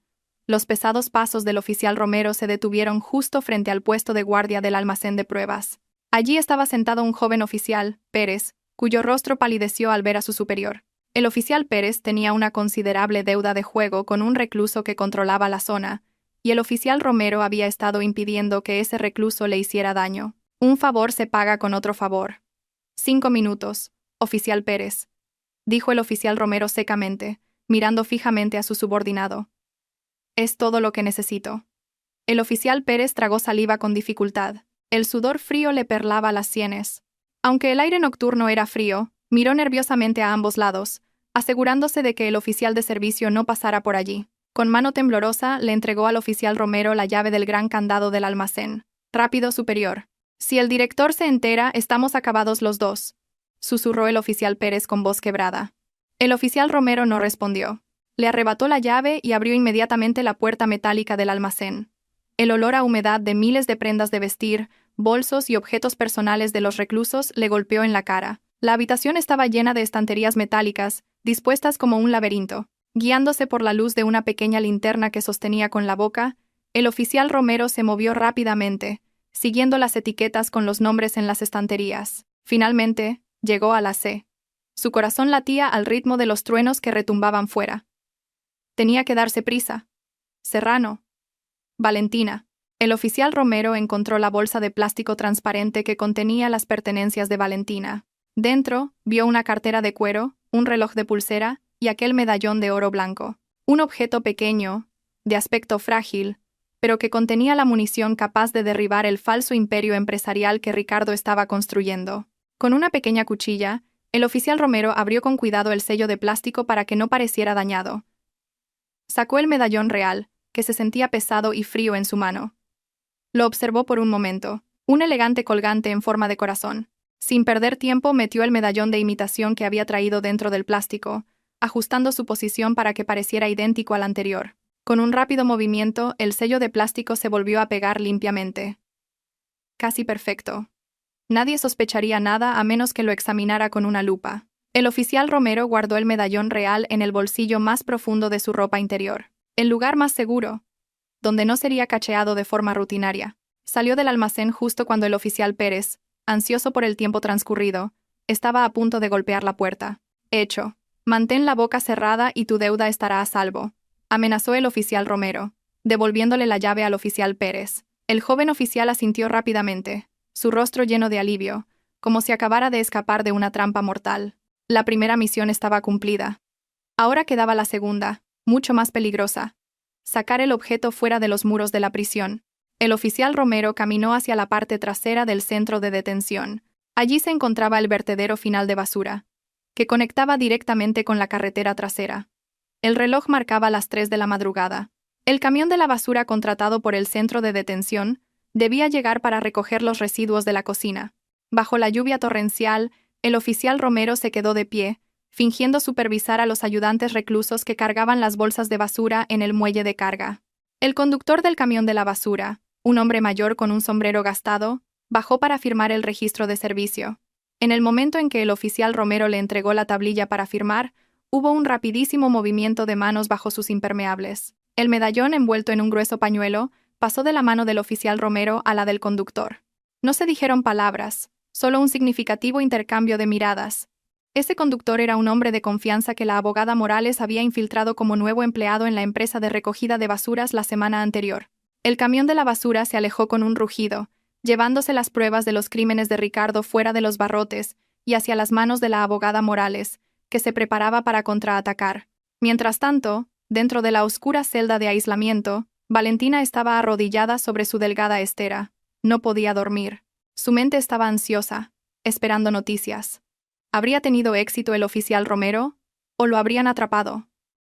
Los pesados pasos del oficial Romero se detuvieron justo frente al puesto de guardia del almacén de pruebas. Allí estaba sentado un joven oficial, Pérez, cuyo rostro palideció al ver a su superior. El oficial Pérez tenía una considerable deuda de juego con un recluso que controlaba la zona, y el oficial Romero había estado impidiendo que ese recluso le hiciera daño. Un favor se paga con otro favor. 5 minutos, oficial Pérez, dijo el oficial Romero secamente, mirando fijamente a su subordinado. «Es todo lo que necesito». El oficial Pérez tragó saliva con dificultad. El sudor frío le perlaba las sienes. Aunque el aire nocturno era frío, miró nerviosamente a ambos lados, asegurándose de que el oficial de servicio no pasara por allí. Con mano temblorosa le entregó al oficial Romero la llave del gran candado del almacén. «Rápido, superior. Si el director se entera, estamos acabados los dos», susurró el oficial Pérez con voz quebrada. El oficial Romero no respondió. Le arrebató la llave y abrió inmediatamente la puerta metálica del almacén. El olor a humedad de miles de prendas de vestir, bolsos y objetos personales de los reclusos le golpeó en la cara. La habitación estaba llena de estanterías metálicas, dispuestas como un laberinto. Guiándose por la luz de una pequeña linterna que sostenía con la boca, el oficial Romero se movió rápidamente, siguiendo las etiquetas con los nombres en las estanterías. Finalmente, llegó a la C. Su corazón latía al ritmo de los truenos que retumbaban fuera. Tenía que darse prisa. Serrano. Valentina. El oficial Romero encontró la bolsa de plástico transparente que contenía las pertenencias de Valentina. Dentro, vio una cartera de cuero, un reloj de pulsera y aquel medallón de oro blanco. Un objeto pequeño, de aspecto frágil, pero que contenía la munición capaz de derribar el falso imperio empresarial que Ricardo estaba construyendo. Con una pequeña cuchilla, el oficial Romero abrió con cuidado el sello de plástico para que no pareciera dañado. Sacó el medallón real, que se sentía pesado y frío en su mano. Lo observó por un momento, un elegante colgante en forma de corazón. Sin perder tiempo, metió el medallón de imitación que había traído dentro del plástico, ajustando su posición para que pareciera idéntico al anterior. Con un rápido movimiento, el sello de plástico se volvió a pegar limpiamente. Casi perfecto. Nadie sospecharía nada a menos que lo examinara con una lupa. El oficial Romero guardó el medallón real en el bolsillo más profundo de su ropa interior. El lugar más seguro, donde no sería cacheado de forma rutinaria. Salió del almacén justo cuando el oficial Pérez, ansioso por el tiempo transcurrido, estaba a punto de golpear la puerta. «Hecho. Mantén la boca cerrada y tu deuda estará a salvo», amenazó el oficial Romero, devolviéndole la llave al oficial Pérez. El joven oficial asintió rápidamente, su rostro lleno de alivio, como si acabara de escapar de una trampa mortal. La primera misión estaba cumplida. Ahora quedaba la segunda, mucho más peligrosa: sacar el objeto fuera de los muros de la prisión. El oficial Romero caminó hacia la parte trasera del centro de detención. Allí se encontraba el vertedero final de basura. que conectaba directamente con la carretera trasera. El reloj marcaba las 3 de la madrugada. El camión de la basura contratado por el centro de detención debía llegar para recoger los residuos de la cocina. Bajo la lluvia torrencial, el oficial Romero se quedó de pie, fingiendo supervisar a los ayudantes reclusos que cargaban las bolsas de basura en el muelle de carga. El conductor del camión de la basura, un hombre mayor con un sombrero gastado, bajó para firmar el registro de servicio. En el momento en que el oficial Romero le entregó la tablilla para firmar, hubo un rapidísimo movimiento de manos bajo sus impermeables. El medallón envuelto en un grueso pañuelo pasó de la mano del oficial Romero a la del conductor. No se dijeron palabras, solo un significativo intercambio de miradas. Ese conductor era un hombre de confianza que la abogada Morales había infiltrado como nuevo empleado en la empresa de recogida de basuras la semana anterior. El camión de la basura se alejó con un rugido, llevándose las pruebas de los crímenes de Ricardo fuera de los barrotes y hacia las manos de la abogada Morales, que se preparaba para contraatacar. Mientras tanto, dentro de la oscura celda de aislamiento, Valentina estaba arrodillada sobre su delgada estera. No podía dormir. Su mente estaba ansiosa, esperando noticias. ¿Habría tenido éxito el oficial Romero? ¿O lo habrían atrapado?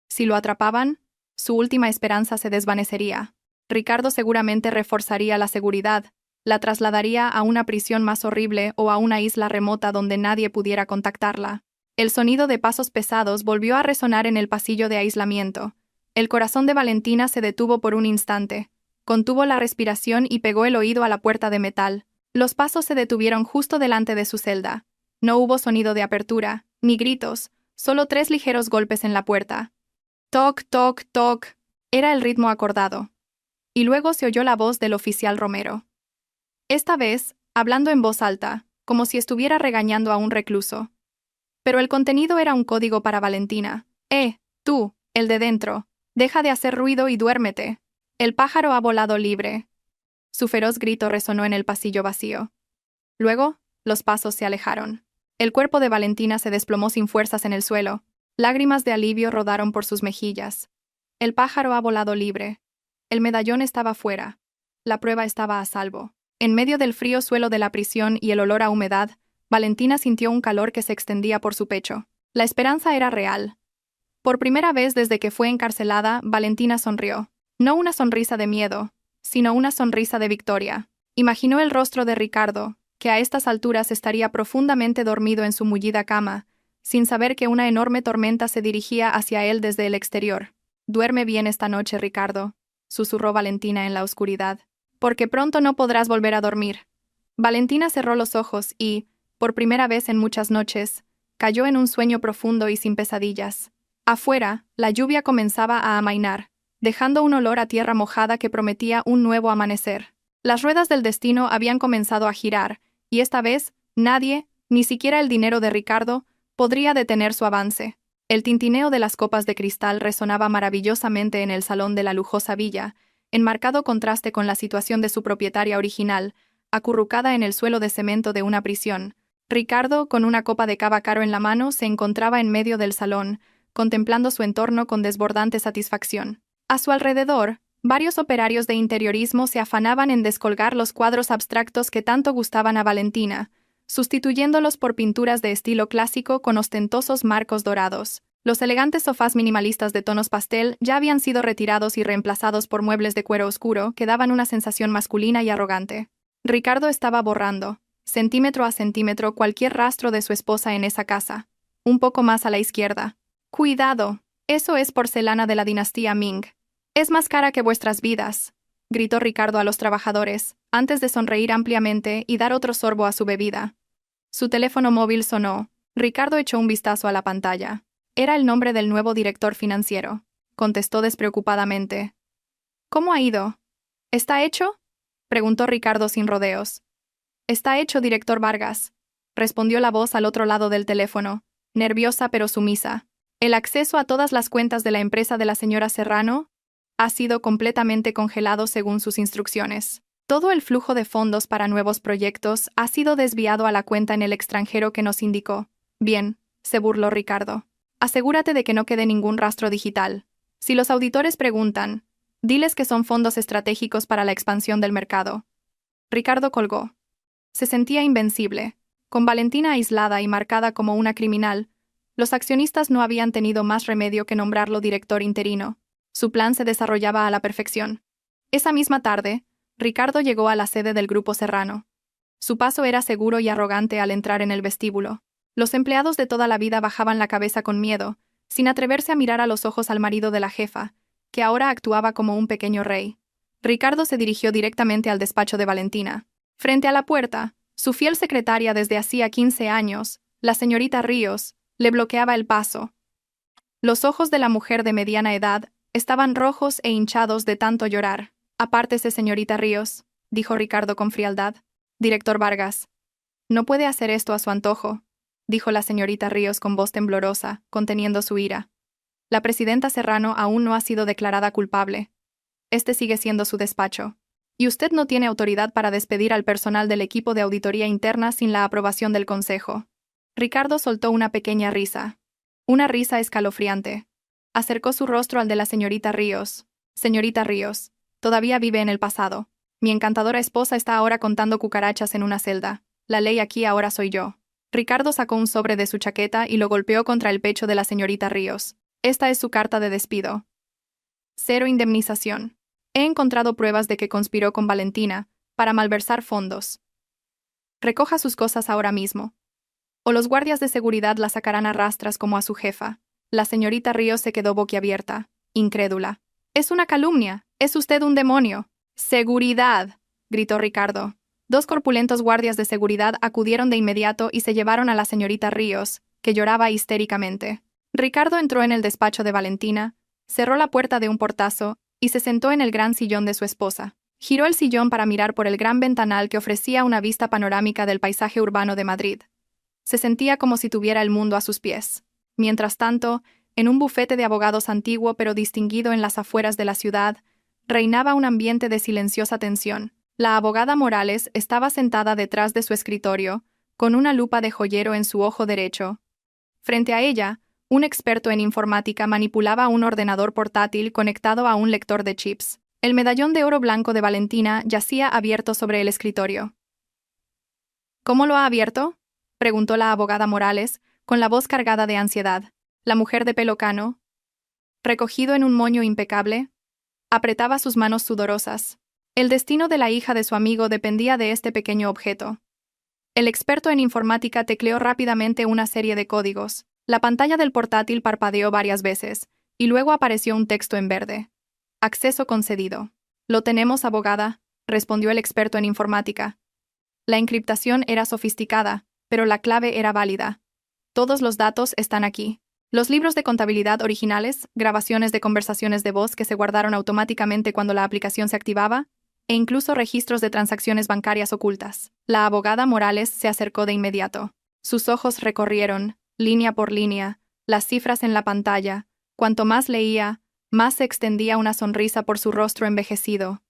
Si lo atrapaban, su última esperanza se desvanecería. Ricardo seguramente reforzaría la seguridad, la trasladaría a una prisión más horrible o a una isla remota donde nadie pudiera contactarla. El sonido de pasos pesados volvió a resonar en el pasillo de aislamiento. El corazón de Valentina se detuvo por un instante, contuvo la respiración y pegó el oído a la puerta de metal. Los pasos se detuvieron justo delante de su celda. No hubo sonido de apertura, ni gritos, solo 3 ligeros golpes en la puerta. Toc, toc, toc. Era el ritmo acordado. Y luego se oyó la voz del oficial Romero. Esta vez, hablando en voz alta, como si estuviera regañando a un recluso. Pero el contenido era un código para Valentina. Tú, el de dentro, deja de hacer ruido y duérmete. El pájaro ha volado libre. Su feroz grito resonó en el pasillo vacío. Luego, los pasos se alejaron. El cuerpo de Valentina se desplomó sin fuerzas en el suelo. Lágrimas de alivio rodaron por sus mejillas. El pájaro ha volado libre. El medallón estaba fuera. La prueba estaba a salvo. En medio del frío suelo de la prisión y el olor a humedad, Valentina sintió un calor que se extendía por su pecho. La esperanza era real. Por primera vez desde que fue encarcelada, Valentina sonrió. No una sonrisa de miedo, sino una sonrisa de victoria. Imaginó el rostro de Ricardo, que a estas alturas estaría profundamente dormido en su mullida cama, sin saber que una enorme tormenta se dirigía hacia él desde el exterior. «Duerme bien esta noche, Ricardo», susurró Valentina en la oscuridad, «porque pronto no podrás volver a dormir». Valentina cerró los ojos y, por primera vez en muchas noches, cayó en un sueño profundo y sin pesadillas. Afuera, la lluvia comenzaba a amainar, dejando un olor a tierra mojada que prometía un nuevo amanecer. Las ruedas del destino habían comenzado a girar, y esta vez, nadie, ni siquiera el dinero de Ricardo, podría detener su avance. El tintineo de las copas de cristal resonaba maravillosamente en el salón de la lujosa villa, en marcado contraste con la situación de su propietaria original, acurrucada en el suelo de cemento de una prisión. Ricardo, con una copa de cava caro en la mano, se encontraba en medio del salón, contemplando su entorno con desbordante satisfacción. A su alrededor, varios operarios de interiorismo se afanaban en descolgar los cuadros abstractos que tanto gustaban a Valentina, sustituyéndolos por pinturas de estilo clásico con ostentosos marcos dorados. Los elegantes sofás minimalistas de tonos pastel ya habían sido retirados y reemplazados por muebles de cuero oscuro que daban una sensación masculina y arrogante. Ricardo estaba borrando, centímetro a centímetro, cualquier rastro de su esposa en esa casa. Un poco más a la izquierda. «Cuidado, eso es porcelana de la dinastía Ming. Es más cara que vuestras vidas», gritó Ricardo a los trabajadores, antes de sonreír ampliamente y dar otro sorbo a su bebida. Su teléfono móvil sonó. Ricardo echó un vistazo a la pantalla. Era el nombre del nuevo director financiero. Contestó despreocupadamente. «¿Cómo ha ido? ¿Está hecho?», preguntó Ricardo sin rodeos. «Está hecho, director Vargas», respondió la voz al otro lado del teléfono, nerviosa pero sumisa. «El acceso a todas las cuentas de la empresa de la señora Serrano ha sido completamente congelado según sus instrucciones. Todo el flujo de fondos para nuevos proyectos ha sido desviado a la cuenta en el extranjero que nos indicó». «Bien», se burló Ricardo. «Asegúrate de que no quede ningún rastro digital. Si los auditores preguntan, diles que son fondos estratégicos para la expansión del mercado». Ricardo colgó. Se sentía invencible. Con Valentina aislada y marcada como una criminal, Los accionistas no habían tenido más remedio que nombrarlo director interino. Su plan se desarrollaba a la perfección. Esa misma tarde, Ricardo llegó a la sede del Grupo Serrano. Su paso era seguro y arrogante al entrar en el vestíbulo. Los empleados de toda la vida bajaban la cabeza con miedo, sin atreverse a mirar a los ojos al marido de la jefa, que ahora actuaba como un pequeño rey. Ricardo se dirigió directamente al despacho de Valentina. Frente a la puerta, su fiel secretaria desde hacía 15 años, la señorita Ríos, le bloqueaba el paso. Los ojos de la mujer de mediana edad estaban rojos e hinchados de tanto llorar. «Apártese, señorita Ríos», dijo Ricardo con frialdad. «Director Vargas, no puede hacer esto a su antojo», dijo la señorita Ríos con voz temblorosa, conteniendo su ira. «La presidenta Serrano aún no ha sido declarada culpable. Este sigue siendo su despacho. Y usted no tiene autoridad para despedir al personal del equipo de auditoría interna sin la aprobación del Consejo». Ricardo soltó una pequeña risa. Una risa escalofriante. Acercó su rostro al de la señorita Ríos. «Señorita Ríos, todavía vive en el pasado. Mi encantadora esposa está ahora contando cucarachas en una celda. La ley aquí ahora soy yo». Ricardo sacó un sobre de su chaqueta y lo golpeó contra el pecho de la señorita Ríos. «Esta es su carta de despido. 0 indemnización. He encontrado pruebas de que conspiró con Valentina para malversar fondos. Recoja sus cosas ahora mismo, o los guardias de seguridad la sacarán a rastras como a su jefa». La señorita Ríos se quedó boquiabierta, incrédula. «Es una calumnia. Es usted un demonio». «¡Seguridad!», gritó Ricardo. 2 corpulentos guardias de seguridad acudieron de inmediato y se llevaron a la señorita Ríos, que lloraba histéricamente. Ricardo entró en el despacho de Valentina, cerró la puerta de un portazo y se sentó en el gran sillón de su esposa. Giró el sillón para mirar por el gran ventanal que ofrecía una vista panorámica del paisaje urbano de Madrid. Se sentía como si tuviera el mundo a sus pies. Mientras tanto, en un bufete de abogados antiguo pero distinguido en las afueras de la ciudad, reinaba un ambiente de silenciosa tensión. La abogada Morales estaba sentada detrás de su escritorio, con una lupa de joyero en su ojo derecho. Frente a ella, un experto en informática manipulaba un ordenador portátil conectado a un lector de chips. El medallón de oro blanco de Valentina yacía abierto sobre el escritorio. «¿Cómo lo ha abierto?», preguntó la abogada Morales, con la voz cargada de ansiedad. La mujer de pelo cano, recogido en un moño impecable, apretaba sus manos sudorosas. El destino de la hija de su amigo dependía de este pequeño objeto. El experto en informática tecleó rápidamente una serie de códigos. La pantalla del portátil parpadeó varias veces, y luego apareció un texto en verde. «Acceso concedido». «Lo tenemos, abogada», respondió el experto en informática. La encriptación era sofisticada, pero la clave era válida. «Todos los datos están aquí. Los libros de contabilidad originales, grabaciones de conversaciones de voz que se guardaron automáticamente cuando la aplicación se activaba, e incluso registros de transacciones bancarias ocultas». La abogada Morales se acercó de inmediato. Sus ojos recorrieron, línea por línea, las cifras en la pantalla. Cuanto más leía, más se extendía una sonrisa por su rostro envejecido.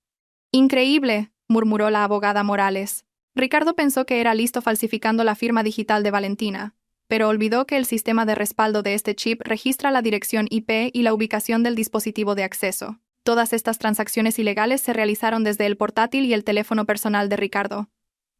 «Increíble», murmuró la abogada Morales. Ricardo pensó que era listo falsificando la firma digital de Valentina, pero olvidó que el sistema de respaldo de este chip registra la dirección IP y la ubicación del dispositivo de acceso. Todas estas transacciones ilegales se realizaron desde el portátil y el teléfono personal de Ricardo.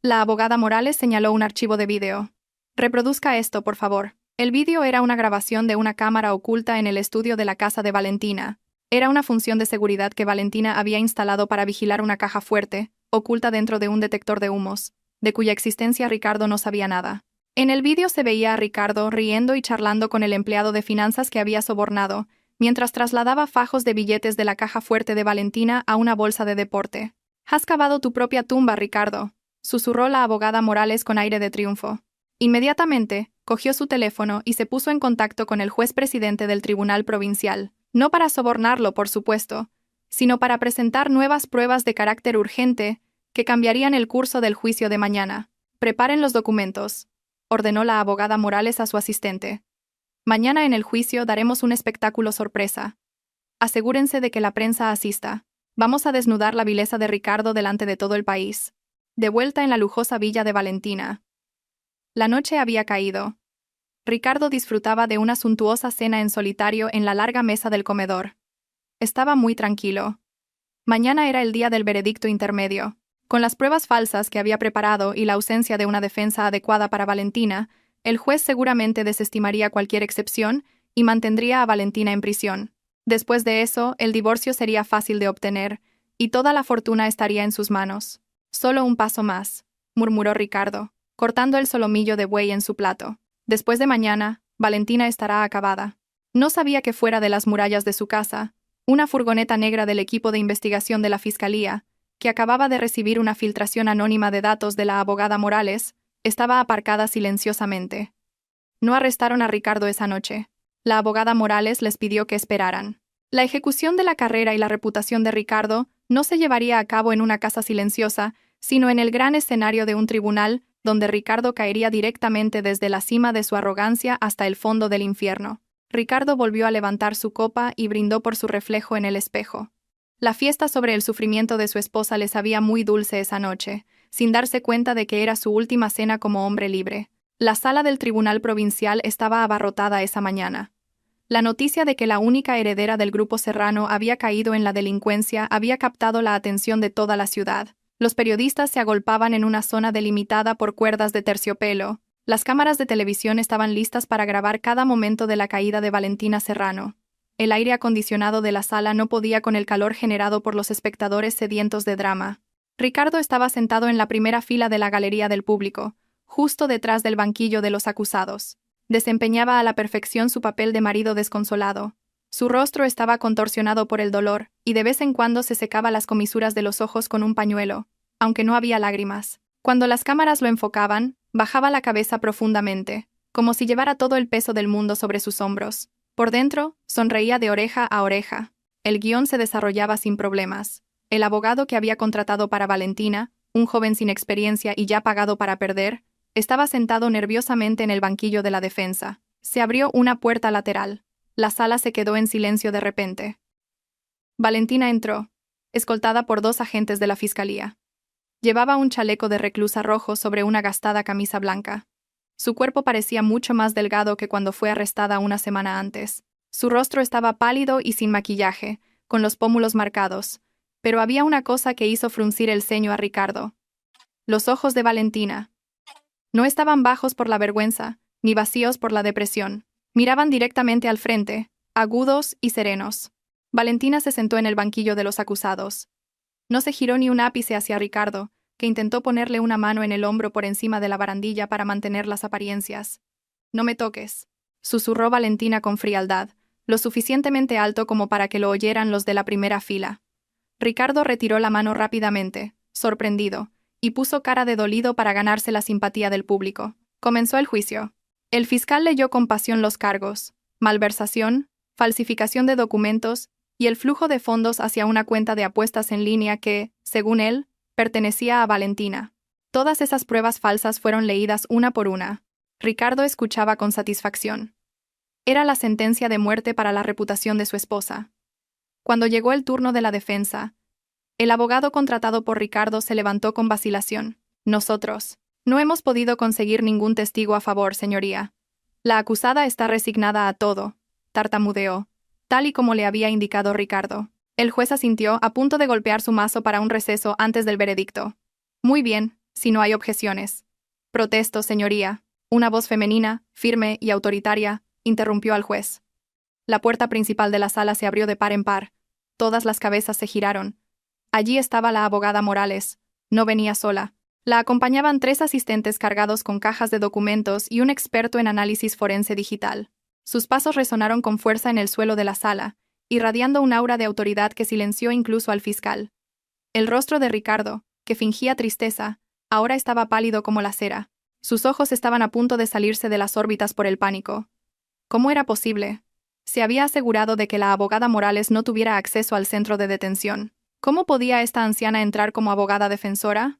La abogada Morales señaló un archivo de vídeo. «Reproduzca esto, por favor». El vídeo era una grabación de una cámara oculta en el estudio de la casa de Valentina. Era una función de seguridad que Valentina había instalado para vigilar una caja fuerte, oculta dentro de un detector de humos, de cuya existencia Ricardo no sabía nada. En el vídeo se veía a Ricardo riendo y charlando con el empleado de finanzas que había sobornado, mientras trasladaba fajos de billetes de la caja fuerte de Valentina a una bolsa de deporte. «Has cavado tu propia tumba, Ricardo», susurró la abogada Morales con aire de triunfo. Inmediatamente, cogió su teléfono y se puso en contacto con el juez presidente del Tribunal Provincial, no para sobornarlo, por supuesto, sino para presentar nuevas pruebas de carácter urgente que cambiarían el curso del juicio de mañana. «Preparen los documentos», ordenó la abogada Morales a su asistente. «Mañana en el juicio daremos un espectáculo sorpresa. Asegúrense de que la prensa asista. Vamos a desnudar la vileza de Ricardo delante de todo el país». De vuelta en la lujosa villa de Valentina. La noche había caído. Ricardo disfrutaba de una suntuosa cena en solitario en la larga mesa del comedor. Estaba muy tranquilo. Mañana era el día del veredicto intermedio. Con las pruebas falsas que había preparado y la ausencia de una defensa adecuada para Valentina, El juez seguramente desestimaría cualquier excepción y mantendría a Valentina en prisión. Después de eso, el divorcio sería fácil de obtener, y toda la fortuna estaría en sus manos. Solo un paso más, murmuró Ricardo, cortando el solomillo de buey en su plato. Después de mañana, Valentina estará acabada. No sabía que fuera de las murallas de su casa, una furgoneta negra del equipo de investigación de la Fiscalía, que acababa de recibir una filtración anónima de datos de la abogada Morales, estaba aparcada silenciosamente. No arrestaron a Ricardo esa noche. La abogada Morales les pidió que esperaran. La ejecución de la carrera y la reputación de Ricardo no se llevaría a cabo en una casa silenciosa, sino en el gran escenario de un tribunal, donde Ricardo caería directamente desde la cima de su arrogancia hasta el fondo del infierno. Ricardo volvió a levantar su copa y brindó por su reflejo en el espejo. La fiesta sobre el sufrimiento de su esposa le sabía muy dulce esa noche, sin darse cuenta de que era su última cena como hombre libre. La sala del Tribunal Provincial estaba abarrotada esa mañana. La noticia de que la única heredera del grupo Serrano había caído en la delincuencia había captado la atención de toda la ciudad. Los periodistas se agolpaban en una zona delimitada por cuerdas de terciopelo. Las cámaras de televisión estaban listas para grabar cada momento de la caída de Valentina Serrano. El aire acondicionado de la sala no podía con el calor generado por los espectadores sedientos de drama. Ricardo estaba sentado en la primera fila de la galería del público, justo detrás del banquillo de los acusados. Desempeñaba a la perfección su papel de marido desconsolado. Su rostro estaba contorsionado por el dolor, y de vez en cuando se secaba las comisuras de los ojos con un pañuelo, aunque no había lágrimas. Cuando las cámaras lo enfocaban, bajaba la cabeza profundamente, como si llevara todo el peso del mundo sobre sus hombros. Por dentro, sonreía de oreja a oreja. El guión se desarrollaba sin problemas. El abogado que había contratado para Valentina, un joven sin experiencia y ya pagado para perder, estaba sentado nerviosamente en el banquillo de la defensa. Se abrió una puerta lateral. La sala se quedó en silencio de repente. Valentina entró, escoltada por 2 agentes de la Fiscalía. Llevaba un chaleco de reclusa rojo sobre una gastada camisa blanca. Su cuerpo parecía mucho más delgado que cuando fue arrestada una semana antes. Su rostro estaba pálido y sin maquillaje, con los pómulos marcados, pero había una cosa que hizo fruncir el ceño a Ricardo. Los ojos de Valentina. No estaban bajos por la vergüenza, ni vacíos por la depresión. Miraban directamente al frente, agudos y serenos. Valentina se sentó en el banquillo de los acusados. No se giró ni un ápice hacia Ricardo, que intentó ponerle una mano en el hombro por encima de la barandilla para mantener las apariencias. «No me toques», susurró Valentina con frialdad, lo suficientemente alto como para que lo oyeran los de la primera fila. Ricardo retiró la mano rápidamente, sorprendido, y puso cara de dolido para ganarse la simpatía del público. Comenzó el juicio. El fiscal leyó con pasión los cargos: malversación, falsificación de documentos y el flujo de fondos hacia una cuenta de apuestas en línea que, según él, pertenecía a Valentina. Todas esas pruebas falsas fueron leídas una por una. Ricardo escuchaba con satisfacción. Era la sentencia de muerte para la reputación de su esposa. Cuando llegó el turno de la defensa, el abogado contratado por Ricardo se levantó con vacilación. «Nosotros no hemos podido conseguir ningún testigo a favor, señoría. La acusada está resignada a todo», tartamudeó, tal y como le había indicado Ricardo. El juez asintió, a punto de golpear su mazo para un receso antes del veredicto. «Muy bien, si no hay objeciones». «Protesto, señoría». Una voz femenina, firme y autoritaria, interrumpió al juez. La puerta principal de la sala se abrió de par en par. Todas las cabezas se giraron. Allí estaba la abogada Morales. No venía sola. La acompañaban 3 asistentes cargados con cajas de documentos y un experto en análisis forense digital. Sus pasos resonaron con fuerza en el suelo de la sala, irradiando un aura de autoridad que silenció incluso al fiscal. El rostro de Ricardo, que fingía tristeza, ahora estaba pálido como la cera. Sus ojos estaban a punto de salirse de las órbitas por el pánico. ¿Cómo era posible? Se había asegurado de que la abogada Morales no tuviera acceso al centro de detención. ¿Cómo podía esta anciana entrar como abogada defensora?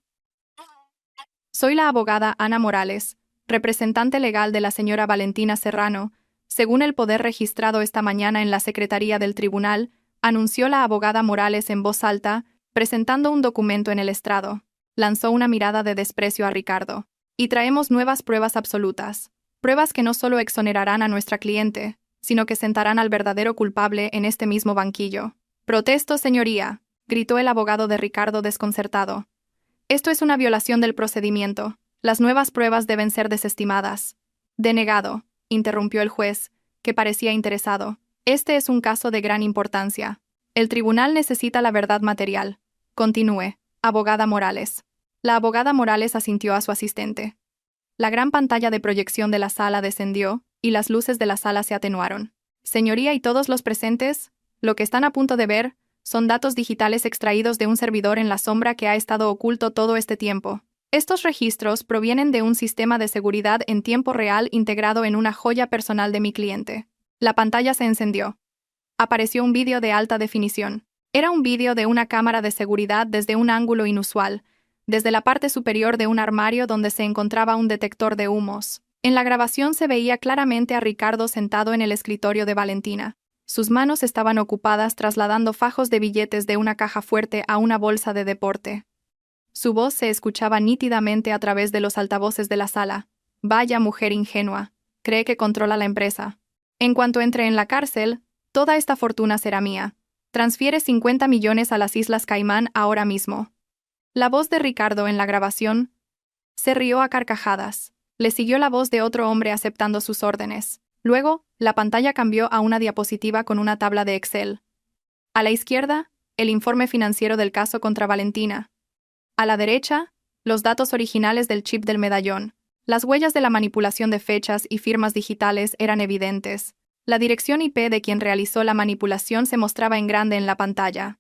«Soy la abogada Ana Morales, representante legal de la señora Valentina Serrano», según el poder registrado esta mañana en la secretaría del tribunal, anunció la abogada Morales en voz alta, presentando un documento en el estrado. Lanzó una mirada de desprecio a Ricardo. «Y traemos nuevas pruebas absolutas. Pruebas que no solo exonerarán a nuestra cliente, sino que sentarán al verdadero culpable en este mismo banquillo». «Protesto, señoría», gritó el abogado de Ricardo desconcertado. «Esto es una violación del procedimiento. Las nuevas pruebas deben ser desestimadas». Denegado, interrumpió el juez, que parecía interesado. Este es un caso de gran importancia. El tribunal necesita la verdad material. Continúe, abogada Morales. La abogada Morales asintió a su asistente. La gran pantalla de proyección de la sala descendió, y las luces de la sala se atenuaron. Señoría y todos los presentes, lo que están a punto de ver, son datos digitales extraídos de un servidor en la sombra que ha estado oculto todo este tiempo. Estos registros provienen de un sistema de seguridad en tiempo real integrado en una joya personal de mi cliente. La pantalla se encendió. Apareció un vídeo de alta definición. Era un vídeo de una cámara de seguridad desde un ángulo inusual, desde la parte superior de un armario donde se encontraba un detector de humos. En la grabación se veía claramente a Ricardo sentado en el escritorio de Valentina. Sus manos estaban ocupadas trasladando fajos de billetes de una caja fuerte a una bolsa de deporte. Su voz se escuchaba nítidamente a través de los altavoces de la sala. Vaya mujer ingenua. Cree que controla la empresa. En cuanto entre en la cárcel, toda esta fortuna será mía. Transfiere 50 millones a las Islas Caimán ahora mismo. La voz de Ricardo en la grabación se rió a carcajadas. Le siguió la voz de otro hombre aceptando sus órdenes. Luego, la pantalla cambió a una diapositiva con una tabla de Excel. A la izquierda, el informe financiero del caso contra Valentina. A la derecha, los datos originales del chip del medallón. Las huellas de la manipulación de fechas y firmas digitales eran evidentes. La dirección IP de quien realizó la manipulación se mostraba en grande en la pantalla.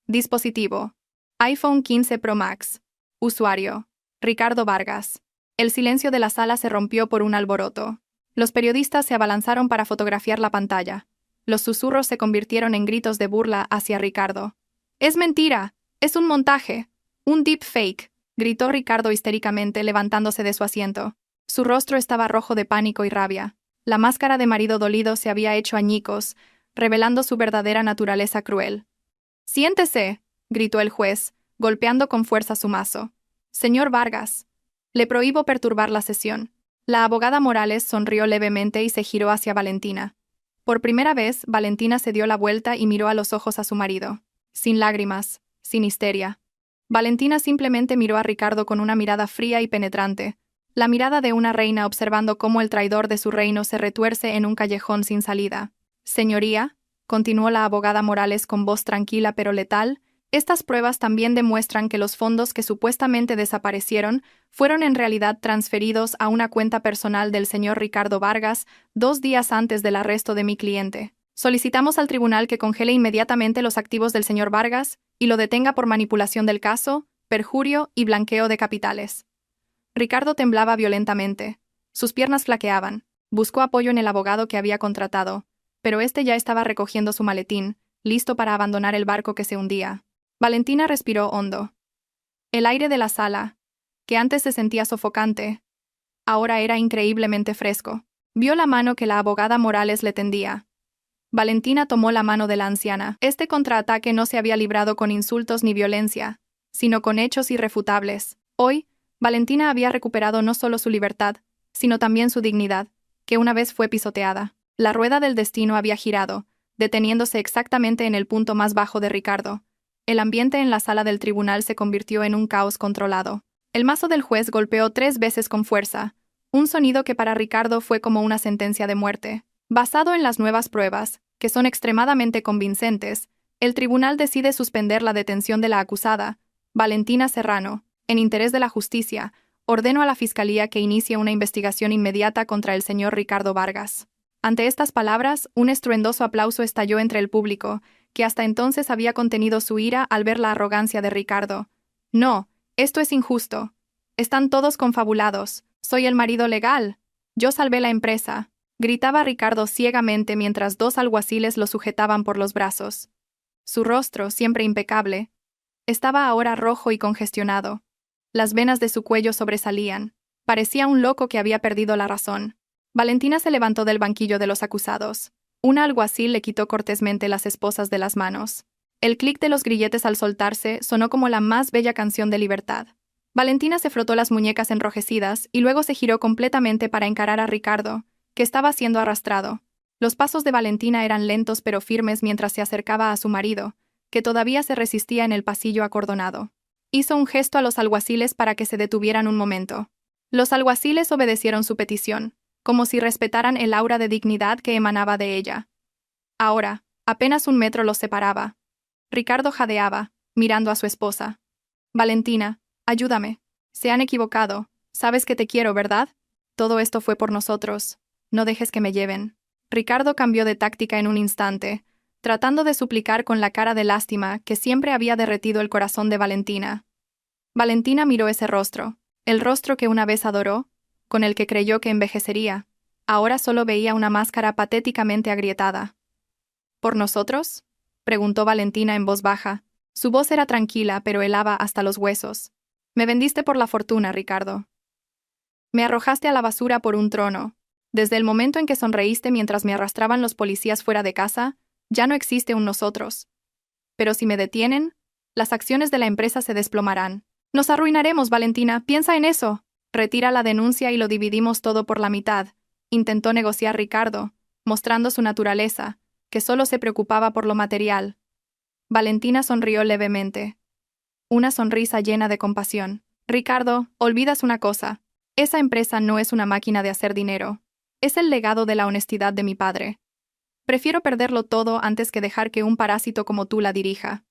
Dispositivo: iPhone 15 Pro Max. Usuario: Ricardo Vargas. El silencio de la sala se rompió por un alboroto. Los periodistas se abalanzaron para fotografiar la pantalla. Los susurros se convirtieron en gritos de burla hacia Ricardo. «¡Es mentira! ¡Es un montaje! ¡Un deepfake!», gritó Ricardo histéricamente levantándose de su asiento. Su rostro estaba rojo de pánico y rabia. La máscara de marido dolido se había hecho añicos, revelando su verdadera naturaleza cruel. «¡Siéntese!», gritó el juez, golpeando con fuerza su mazo. «Señor Vargas, le prohíbo perturbar la sesión». La abogada Morales sonrió levemente y se giró hacia Valentina. Por primera vez, Valentina se dio la vuelta y miró a los ojos a su marido. Sin lágrimas, sin histeria. Valentina simplemente miró a Ricardo con una mirada fría y penetrante, la mirada de una reina observando cómo el traidor de su reino se retuerce en un callejón sin salida. «Señoría», continuó la abogada Morales con voz tranquila pero letal, «estas pruebas también demuestran que los fondos que supuestamente desaparecieron fueron en realidad transferidos a una cuenta personal del señor Ricardo Vargas 2 días antes del arresto de mi cliente. Solicitamos al tribunal que congele inmediatamente los activos del señor Vargas y lo detenga por manipulación del caso, perjurio y blanqueo de capitales». Ricardo temblaba violentamente. Sus piernas flaqueaban. Buscó apoyo en el abogado que había contratado, pero este ya estaba recogiendo su maletín, listo para abandonar el barco que se hundía. Valentina respiró hondo. El aire de la sala, que antes se sentía sofocante, ahora era increíblemente fresco. Vio la mano que la abogada Morales le tendía. Valentina tomó la mano de la anciana. Este contraataque no se había librado con insultos ni violencia, sino con hechos irrefutables. Hoy, Valentina había recuperado no solo su libertad, sino también su dignidad, que una vez fue pisoteada. La rueda del destino había girado, deteniéndose exactamente en el punto más bajo de Ricardo. El ambiente en la sala del tribunal se convirtió en un caos controlado. El mazo del juez golpeó 3 veces con fuerza, un sonido que para Ricardo fue como una sentencia de muerte. Basado en las nuevas pruebas, que son extremadamente convincentes, el tribunal decide suspender la detención de la acusada, Valentina Serrano. En interés de la justicia, ordeno a la Fiscalía que inicie una investigación inmediata contra el señor Ricardo Vargas. Ante estas palabras, un estruendoso aplauso estalló entre el público, que hasta entonces había contenido su ira al ver la arrogancia de Ricardo. «No, esto es injusto. Están todos confabulados. Soy el marido legal. Yo salvé la empresa», gritaba Ricardo ciegamente mientras 2 alguaciles lo sujetaban por los brazos. Su rostro, siempre impecable, estaba ahora rojo y congestionado. Las venas de su cuello sobresalían. Parecía un loco que había perdido la razón. Valentina se levantó del banquillo de los acusados. Una alguacil le quitó cortésmente las esposas de las manos. El clic de los grilletes al soltarse sonó como la más bella canción de libertad. Valentina se frotó las muñecas enrojecidas y luego se giró completamente para encarar a Ricardo, que estaba siendo arrastrado. Los pasos de Valentina eran lentos pero firmes mientras se acercaba a su marido, que todavía se resistía en el pasillo acordonado. Hizo un gesto a los alguaciles para que se detuvieran un momento. Los alguaciles obedecieron su petición. como si respetaran el aura de dignidad que emanaba de ella. Ahora, apenas 1 metro los separaba. Ricardo jadeaba, mirando a su esposa. Valentina, ayúdame. Se han equivocado. Sabes que te quiero, ¿verdad? Todo esto fue por nosotros. No dejes que me lleven. Ricardo cambió de táctica en un instante, tratando de suplicar con la cara de lástima que siempre había derretido el corazón de Valentina. Valentina miró ese rostro, el rostro que una vez adoró, con el que creyó que envejecería. Ahora solo veía una máscara patéticamente agrietada. ¿Por nosotros?, preguntó Valentina en voz baja. Su voz era tranquila, pero helaba hasta los huesos. Me vendiste por la fortuna, Ricardo. Me arrojaste a la basura por un trono. Desde el momento en que sonreíste mientras me arrastraban los policías fuera de casa, ya no existe un nosotros. Pero si me detienen, las acciones de la empresa se desplomarán. Nos arruinaremos, Valentina, piensa en eso. Retira la denuncia y lo dividimos todo por la mitad, intentó negociar Ricardo, mostrando su naturaleza, que solo se preocupaba por lo material. Valentina sonrió levemente. Una sonrisa llena de compasión. Ricardo, olvidas una cosa. Esa empresa no es una máquina de hacer dinero. Es el legado de la honestidad de mi padre. Prefiero perderlo todo antes que dejar que un parásito como tú la dirija.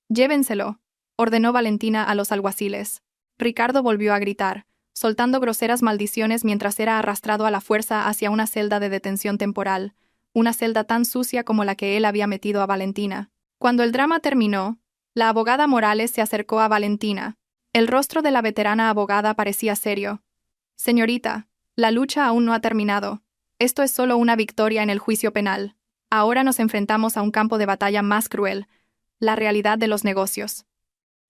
Llévenselo, ordenó Valentina a los alguaciles. Ricardo volvió a gritar, soltando groseras maldiciones mientras era arrastrado a la fuerza hacia una celda de detención temporal, una celda tan sucia como la que él había metido a Valentina. Cuando el drama terminó, la abogada Morales se acercó a Valentina. El rostro de la veterana abogada parecía serio. Señorita, la lucha aún no ha terminado. Esto es solo una victoria en el juicio penal. Ahora nos enfrentamos a un campo de batalla más cruel, la realidad de los negocios.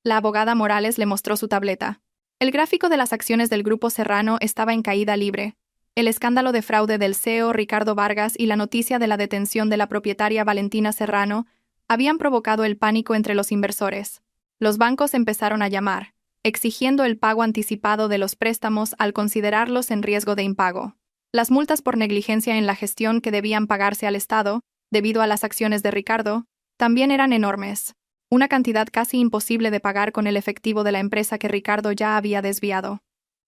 La abogada Morales le mostró su tableta. El gráfico de las acciones del Grupo Serrano estaba en caída libre. El escándalo de fraude del CEO Ricardo Vargas y la noticia de la detención de la propietaria Valentina Serrano habían provocado el pánico entre los inversores. Los bancos empezaron a llamar, exigiendo el pago anticipado de los préstamos al considerarlos en riesgo de impago. Las multas por negligencia en la gestión que debían pagarse al Estado, debido a las acciones de Ricardo, también eran enormes. Una cantidad casi imposible de pagar con el efectivo de la empresa que Ricardo ya había desviado.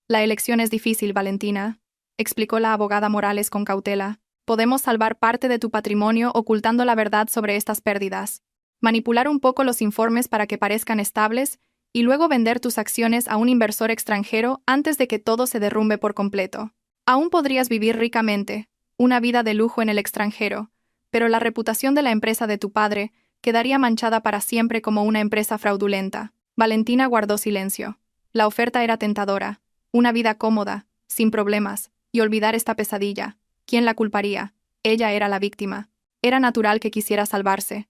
La elección es difícil, Valentina, explicó la abogada Morales con cautela. Podemos salvar parte de tu patrimonio ocultando la verdad sobre estas pérdidas, manipular un poco los informes para que parezcan estables y luego vender tus acciones a un inversor extranjero antes de que todo se derrumbe por completo. Aún podrías vivir ricamente, una vida de lujo en el extranjero, pero la reputación de la empresa de tu padre quedaría manchada para siempre como una empresa fraudulenta. Valentina guardó silencio. La oferta era tentadora, una vida cómoda, sin problemas, y olvidar esta pesadilla. ¿Quién la culparía? Ella era la víctima. Era natural que quisiera salvarse.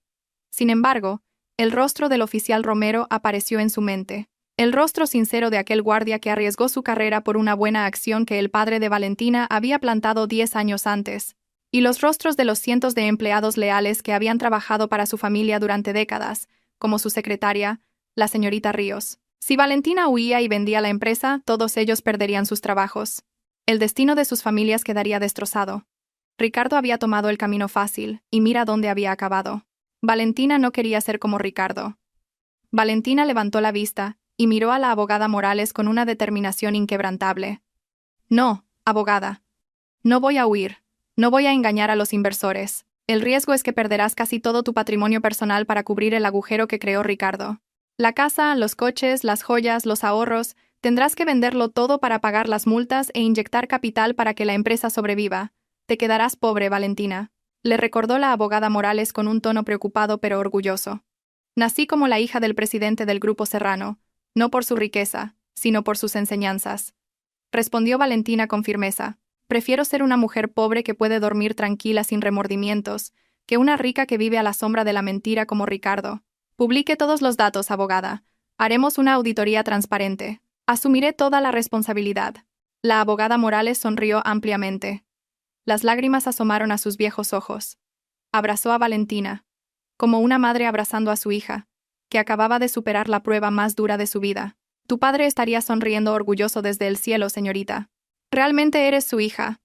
Sin embargo, el rostro del oficial Romero apareció en su mente. El rostro sincero de aquel guardia que arriesgó su carrera por una buena acción que el padre de Valentina había plantado 10 años antes. Y los rostros de los cientos de empleados leales que habían trabajado para su familia durante décadas, como su secretaria, la señorita Ríos. Si Valentina huía y vendía la empresa, todos ellos perderían sus trabajos. El destino de sus familias quedaría destrozado. Ricardo había tomado el camino fácil, y mira dónde había acabado. Valentina no quería ser como Ricardo. Valentina levantó la vista y miró a la abogada Morales con una determinación inquebrantable. No, abogada. No voy a huir. No voy a engañar a los inversores. El riesgo es que perderás casi todo tu patrimonio personal para cubrir el agujero que creó Ricardo. La casa, los coches, las joyas, los ahorros, tendrás que venderlo todo para pagar las multas e inyectar capital para que la empresa sobreviva. Te quedarás pobre, Valentina, le recordó la abogada Morales con un tono preocupado pero orgulloso. Nací como la hija del presidente del Grupo Serrano, no por su riqueza, sino por sus enseñanzas. Respondió Valentina con firmeza. Prefiero ser una mujer pobre que puede dormir tranquila sin remordimientos, que una rica que vive a la sombra de la mentira como Ricardo. Publique todos los datos, abogada. Haremos una auditoría transparente. Asumiré toda la responsabilidad. La abogada Morales sonrió ampliamente. Las lágrimas asomaron a sus viejos ojos. Abrazó a Valentina, como una madre abrazando a su hija, que acababa de superar la prueba más dura de su vida. Tu padre estaría sonriendo orgulloso desde el cielo, señorita. Realmente eres su hija.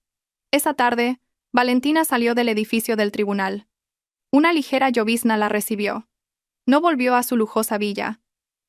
Esa tarde, Valentina salió del edificio del tribunal. Una ligera llovizna la recibió. No volvió a su lujosa villa.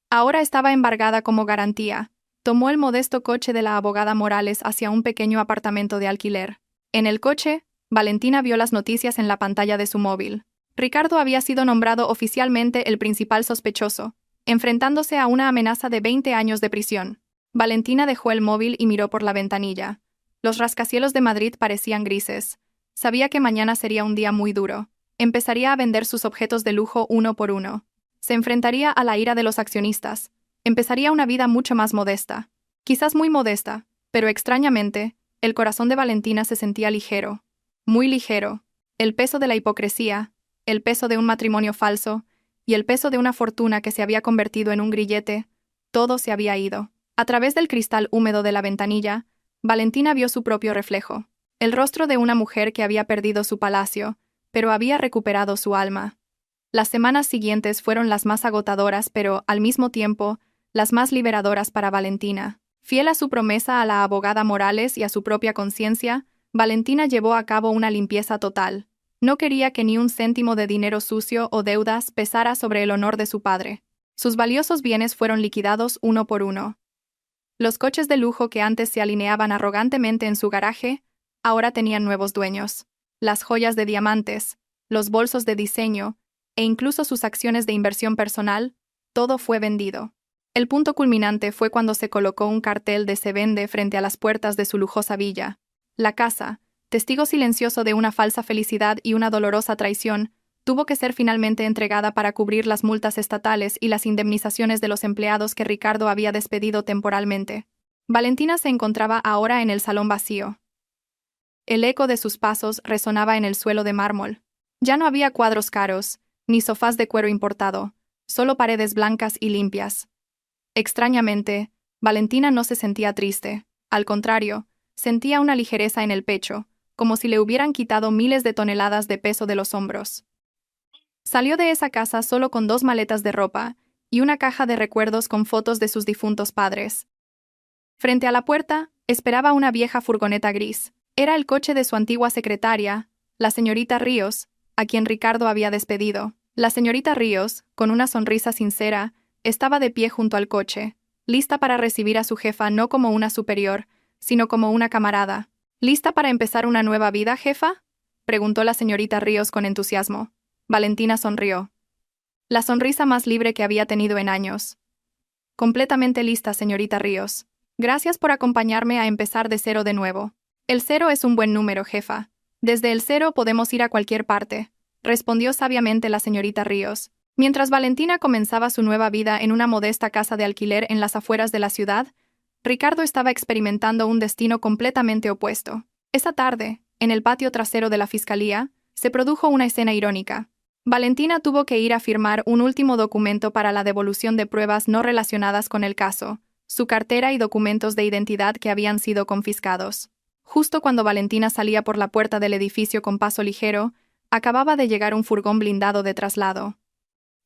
Ahora estaba embargada como garantía. Tomó el modesto coche de la abogada Morales hacia un pequeño apartamento de alquiler. En el coche, Valentina vio las noticias en la pantalla de su móvil. Ricardo había sido nombrado oficialmente el principal sospechoso, enfrentándose a una amenaza de 20 años de prisión. Valentina dejó el móvil y miró por la ventanilla. Los rascacielos de Madrid parecían grises. Sabía que mañana sería un día muy duro. Empezaría a vender sus objetos de lujo uno por uno. Se enfrentaría a la ira de los accionistas. Empezaría una vida mucho más modesta. Quizás muy modesta, pero extrañamente, el corazón de Valentina se sentía ligero. Muy ligero. El peso de la hipocresía, el peso de un matrimonio falso, y el peso de una fortuna que se había convertido en un grillete, todo se había ido. A través del cristal húmedo de la ventanilla, Valentina vio su propio reflejo. El rostro de una mujer que había perdido su palacio, pero había recuperado su alma. Las semanas siguientes fueron las más agotadoras, pero, al mismo tiempo, las más liberadoras para Valentina. Fiel a su promesa a la abogada Morales y a su propia conciencia, Valentina llevó a cabo una limpieza total. No quería que ni un céntimo de dinero sucio o deudas pesara sobre el honor de su padre. Sus valiosos bienes fueron liquidados uno por uno. Los coches de lujo que antes se alineaban arrogantemente en su garaje, ahora tenían nuevos dueños. Las joyas de diamantes, los bolsos de diseño, e incluso sus acciones de inversión personal, todo fue vendido. El punto culminante fue cuando se colocó un cartel de "Se vende" frente a las puertas de su lujosa villa. La casa, testigo silencioso de una falsa felicidad y una dolorosa traición, tuvo que ser finalmente entregada para cubrir las multas estatales y las indemnizaciones de los empleados que Ricardo había despedido temporalmente. Valentina se encontraba ahora en el salón vacío. El eco de sus pasos resonaba en el suelo de mármol. Ya no había cuadros caros, ni sofás de cuero importado, solo paredes blancas y limpias. Extrañamente, Valentina no se sentía triste. Al contrario, sentía una ligereza en el pecho, como si le hubieran quitado miles de toneladas de peso de los hombros. Salió de esa casa solo con 2 maletas de ropa y una caja de recuerdos con fotos de sus difuntos padres. Frente a la puerta, esperaba una vieja furgoneta gris. Era el coche de su antigua secretaria, la señorita Ríos, a quien Ricardo había despedido. La señorita Ríos, con una sonrisa sincera, estaba de pie junto al coche, lista para recibir a su jefa no como una superior, sino como una camarada. ¿Lista para empezar una nueva vida, jefa?, preguntó la señorita Ríos con entusiasmo. Valentina sonrió. La sonrisa más libre que había tenido en años. Completamente lista, señorita Ríos. Gracias por acompañarme a empezar de cero de nuevo. El 0 es un buen número, jefa. Desde el 0 podemos ir a cualquier parte, respondió sabiamente la señorita Ríos. Mientras Valentina comenzaba su nueva vida en una modesta casa de alquiler en las afueras de la ciudad, Ricardo estaba experimentando un destino completamente opuesto. Esa tarde, en el patio trasero de la fiscalía, se produjo una escena irónica. Valentina tuvo que ir a firmar un último documento para la devolución de pruebas no relacionadas con el caso, su cartera y documentos de identidad que habían sido confiscados. Justo cuando Valentina salía por la puerta del edificio con paso ligero, acababa de llegar un furgón blindado de traslado.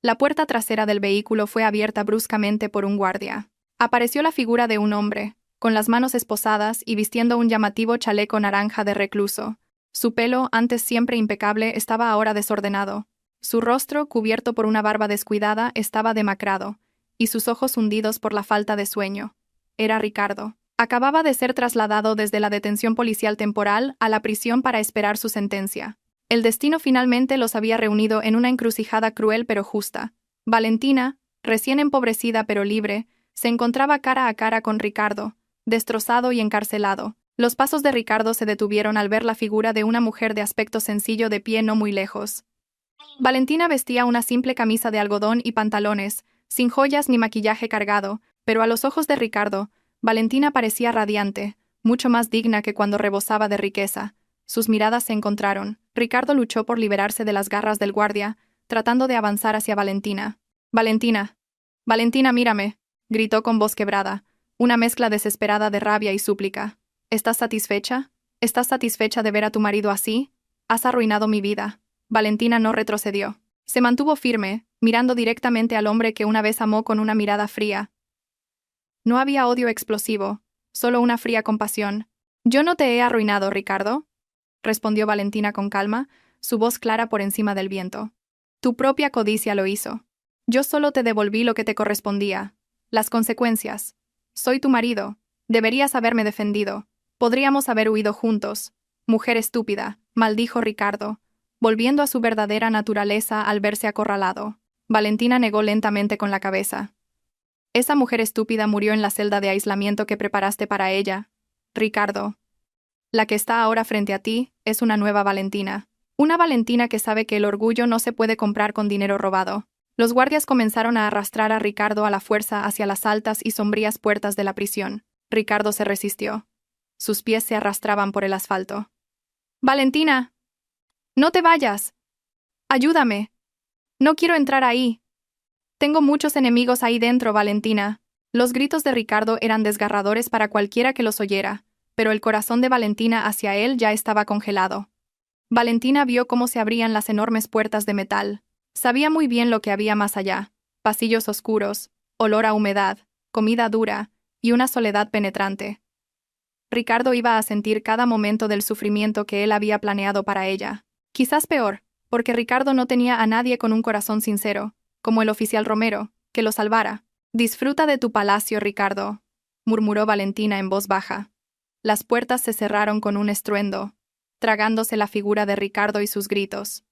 La puerta trasera del vehículo fue abierta bruscamente por un guardia. Apareció la figura de un hombre, con las manos esposadas y vistiendo un llamativo chaleco naranja de recluso. Su pelo, antes siempre impecable, estaba ahora desordenado. Su rostro, cubierto por una barba descuidada, estaba demacrado, y sus ojos hundidos por la falta de sueño. Era Ricardo. Acababa de ser trasladado desde la detención policial temporal a la prisión para esperar su sentencia. El destino finalmente los había reunido en una encrucijada cruel pero justa. Valentina, recién empobrecida pero libre, se encontraba cara a cara con Ricardo, destrozado y encarcelado. Los pasos de Ricardo se detuvieron al ver la figura de una mujer de aspecto sencillo de pie no muy lejos. Valentina vestía una simple camisa de algodón y pantalones, sin joyas ni maquillaje cargado, pero a los ojos de Ricardo, Valentina parecía radiante, mucho más digna que cuando rebosaba de riqueza. Sus miradas se encontraron. Ricardo luchó por liberarse de las garras del guardia, tratando de avanzar hacia Valentina. «Valentina. Valentina, mírame», gritó con voz quebrada, una mezcla desesperada de rabia y súplica. «¿Estás satisfecha? ¿Estás satisfecha de ver a tu marido así? Has arruinado mi vida». Valentina no retrocedió. Se mantuvo firme, mirando directamente al hombre que una vez amó con una mirada fría. No había odio explosivo, solo una fría compasión. «Yo no te he arruinado, Ricardo», respondió Valentina con calma, su voz clara por encima del viento. «Tu propia codicia lo hizo. Yo solo te devolví lo que te correspondía. Las consecuencias. Soy tu marido. Deberías haberme defendido. Podríamos haber huido juntos. Mujer estúpida, maldijo Ricardo, volviendo a su verdadera naturaleza al verse acorralado. Valentina negó lentamente con la cabeza. Esa mujer estúpida murió en la celda de aislamiento que preparaste para ella, Ricardo. La que está ahora frente a ti es una nueva Valentina. Una Valentina que sabe que el orgullo no se puede comprar con dinero robado. Los guardias comenzaron a arrastrar a Ricardo a la fuerza hacia las altas y sombrías puertas de la prisión. Ricardo se resistió. Sus pies se arrastraban por el asfalto. ¡Valentina! ¡No te vayas! ¡Ayúdame! No quiero entrar ahí. Tengo muchos enemigos ahí dentro, Valentina. Los gritos de Ricardo eran desgarradores para cualquiera que los oyera, pero el corazón de Valentina hacia él ya estaba congelado. Valentina vio cómo se abrían las enormes puertas de metal. Sabía muy bien lo que había más allá: pasillos oscuros, olor a humedad, comida dura y una soledad penetrante. Ricardo iba a sentir cada momento del sufrimiento que él había planeado para ella. Quizás peor, porque Ricardo no tenía a nadie con un corazón sincero, como el oficial Romero, que lo salvara. «Disfruta de tu palacio, Ricardo», murmuró Valentina en voz baja. Las puertas se cerraron con un estruendo, tragándose la figura de Ricardo y sus gritos.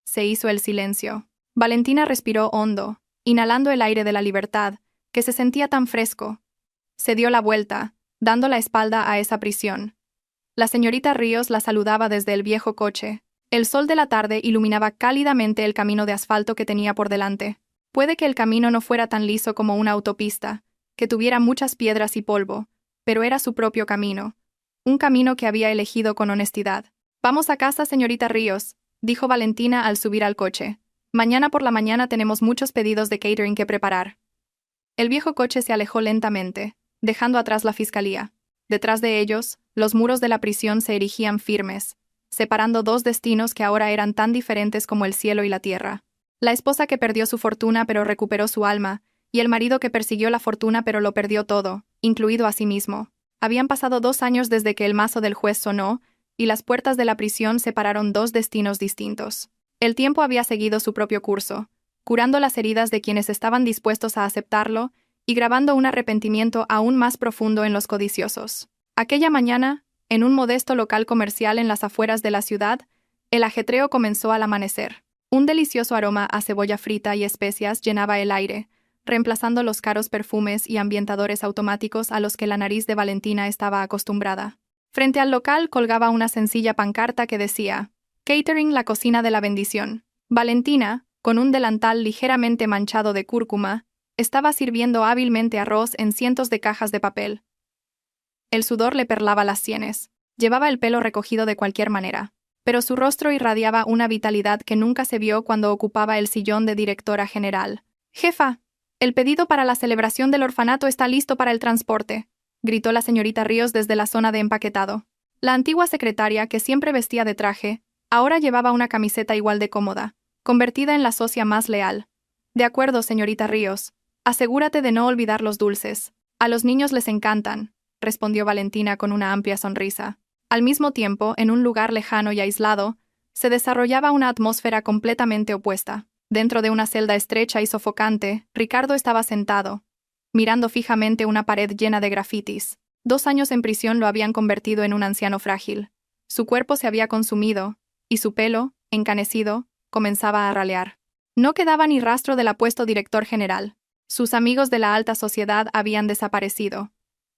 Se hizo el silencio. Valentina respiró hondo, inhalando el aire de la libertad, que se sentía tan fresco. Se dio la vuelta, dando la espalda a esa prisión. La señorita Ríos la saludaba desde el viejo coche. El sol de la tarde iluminaba cálidamente el camino de asfalto que tenía por delante. Puede que el camino no fuera tan liso como una autopista, que tuviera muchas piedras y polvo, pero era su propio camino. Un camino que había elegido con honestidad. «Vamos a casa, señorita Ríos», dijo Valentina al subir al coche. «Mañana por la mañana tenemos muchos pedidos de catering que preparar». El viejo coche se alejó lentamente, dejando atrás la fiscalía. Detrás de ellos, los muros de la prisión se erigían firmes, separando dos destinos que ahora eran tan diferentes como el cielo y la tierra. La esposa que perdió su fortuna pero recuperó su alma, y el marido que persiguió la fortuna pero lo perdió todo, incluido a sí mismo. Habían pasado 2 años desde que el mazo del juez sonó, y las puertas de la prisión separaron dos destinos distintos. El tiempo había seguido su propio curso, curando las heridas de quienes estaban dispuestos a aceptarlo y grabando un arrepentimiento aún más profundo en los codiciosos. Aquella mañana, en un modesto local comercial en las afueras de la ciudad, el ajetreo comenzó al amanecer. Un delicioso aroma a cebolla frita y especias llenaba el aire, reemplazando los caros perfumes y ambientadores automáticos a los que la nariz de Valentina estaba acostumbrada. Frente al local colgaba una sencilla pancarta que decía: «Catering, la cocina de la bendición». Valentina, con un delantal ligeramente manchado de cúrcuma, estaba sirviendo hábilmente arroz en cientos de cajas de papel. El sudor le perlaba las sienes. Llevaba el pelo recogido de cualquier manera, pero su rostro irradiaba una vitalidad que nunca se vio cuando ocupaba el sillón de directora general. «Jefa, el pedido para la celebración del orfanato está listo para el transporte», gritó la señorita Ríos desde la zona de empaquetado. La antigua secretaria, que siempre vestía de traje, ahora llevaba una camiseta igual de cómoda, convertida en la socia más leal. «De acuerdo, señorita Ríos. Asegúrate de no olvidar los dulces. A los niños les encantan», respondió Valentina con una amplia sonrisa. Al mismo tiempo, en un lugar lejano y aislado, se desarrollaba una atmósfera completamente opuesta. Dentro de una celda estrecha y sofocante, Ricardo estaba sentado, mirando fijamente una pared llena de grafitis. 2 años en prisión lo habían convertido en un anciano frágil. Su cuerpo se había consumido, y su pelo, encanecido, comenzaba a ralear. No quedaba ni rastro del apuesto director general. Sus amigos de la alta sociedad habían desaparecido.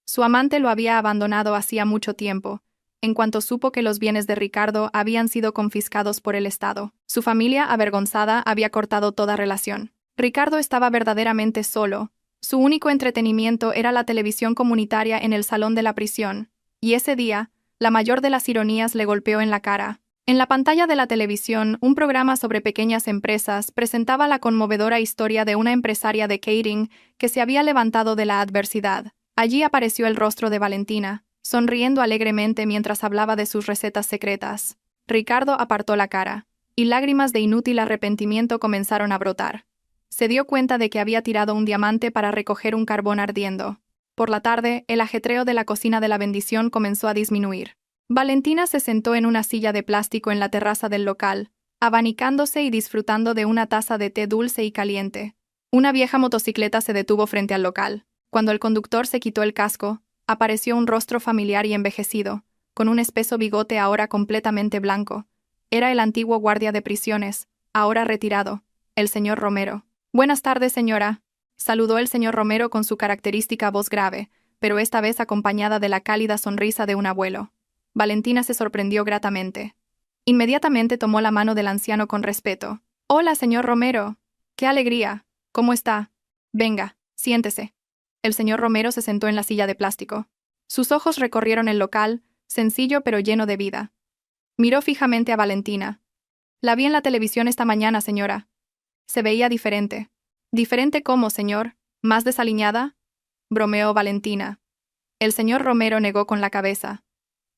Su amante lo había abandonado hacía mucho tiempo, en cuanto supo que los bienes de Ricardo habían sido confiscados por el Estado. Su familia, avergonzada, había cortado toda relación. Ricardo estaba verdaderamente solo. Su único entretenimiento era la televisión comunitaria en el salón de la prisión, y ese día, la mayor de las ironías le golpeó en la cara. En la pantalla de la televisión, un programa sobre pequeñas empresas presentaba la conmovedora historia de una empresaria de catering que se había levantado de la adversidad. Allí apareció el rostro de Valentina, sonriendo alegremente mientras hablaba de sus recetas secretas. Ricardo apartó la cara, y lágrimas de inútil arrepentimiento comenzaron a brotar. Se dio cuenta de que había tirado un diamante para recoger un carbón ardiendo. Por la tarde, el ajetreo de la cocina de la bendición comenzó a disminuir. Valentina se sentó en una silla de plástico en la terraza del local, abanicándose y disfrutando de una taza de té dulce y caliente. Una vieja motocicleta se detuvo frente al local. Cuando el conductor se quitó el casco, apareció un rostro familiar y envejecido, con un espeso bigote ahora completamente blanco. Era el antiguo guardia de prisiones, ahora retirado, el señor Romero. «Buenas tardes, señora», saludó el señor Romero con su característica voz grave, pero esta vez acompañada de la cálida sonrisa de un abuelo. Valentina se sorprendió gratamente. Inmediatamente tomó la mano del anciano con respeto. «Hola, señor Romero. ¡Qué alegría! ¿Cómo está? Venga, siéntese». El señor Romero se sentó en la silla de plástico. Sus ojos recorrieron el local, sencillo pero lleno de vida. Miró fijamente a Valentina. «La vi en la televisión esta mañana, señora. Se veía diferente». «¿Diferente cómo, señor? ¿Más desaliñada?», bromeó Valentina. El señor Romero negó con la cabeza.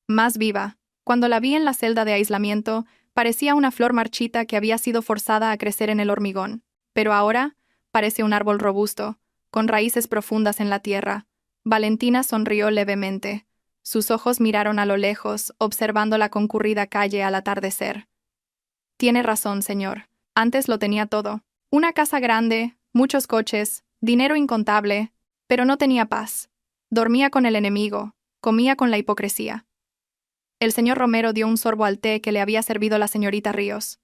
«Más viva. Cuando la vi en la celda de aislamiento, parecía una flor marchita que había sido forzada a crecer en el hormigón. Pero ahora parece un árbol robusto, con raíces profundas en la tierra». Valentina sonrió levemente. Sus ojos miraron a lo lejos, observando la concurrida calle al atardecer. «Tiene razón, señor. Antes lo tenía todo. Una casa grande, muchos coches, dinero incontable, pero no tenía paz. Dormía con el enemigo, comía con la hipocresía». El señor Romero dio un sorbo al té que le había servido la señorita Ríos.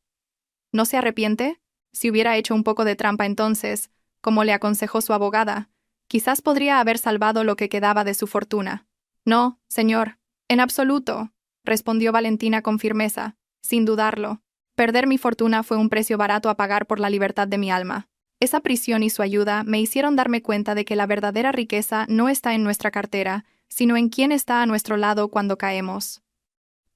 «¿No se arrepiente? Si hubiera hecho un poco de trampa entonces, como le aconsejó su abogada, quizás podría haber salvado lo que quedaba de su fortuna». «No, señor, en absoluto», respondió Valentina con firmeza, sin dudarlo. «Perder mi fortuna fue un precio barato a pagar por la libertad de mi alma. Esa prisión y su ayuda me hicieron darme cuenta de que la verdadera riqueza no está en nuestra cartera, sino en quién está a nuestro lado cuando caemos».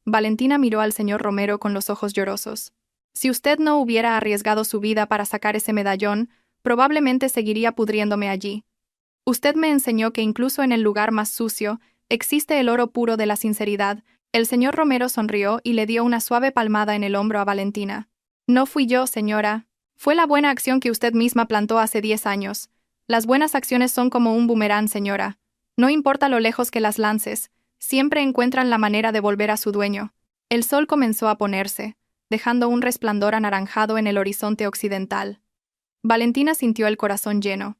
Valentina miró al señor Romero con los ojos llorosos. «Si usted no hubiera arriesgado su vida para sacar ese medallón, probablemente seguiría pudriéndome allí. Usted me enseñó que incluso en el lugar más sucio existe el oro puro de la sinceridad». El señor Romero sonrió y le dio una suave palmada en el hombro a Valentina. «No fui yo, señora. Fue la buena acción que usted misma plantó hace 10 años. Las buenas acciones son como un boomerang, señora. No importa lo lejos que las lances, siempre encuentran la manera de volver a su dueño». El sol comenzó a ponerse, dejando un resplandor anaranjado en el horizonte occidental. Valentina sintió el corazón lleno.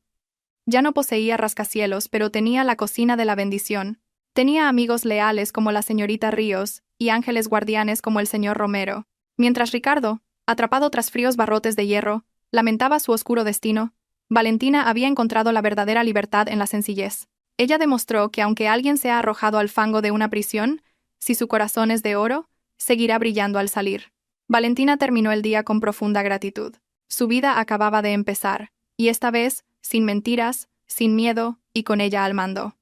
Ya no poseía rascacielos, pero tenía la cocina de la bendición. Tenía amigos leales como la señorita Ríos y ángeles guardianes como el señor Romero. Mientras Ricardo, atrapado tras fríos barrotes de hierro, lamentaba su oscuro destino, Valentina había encontrado la verdadera libertad en la sencillez. Ella demostró que aunque alguien sea arrojado al fango de una prisión, si su corazón es de oro, seguirá brillando al salir. Valentina terminó el día con profunda gratitud. Su vida acababa de empezar, y esta vez, sin mentiras, sin miedo y con ella al mando.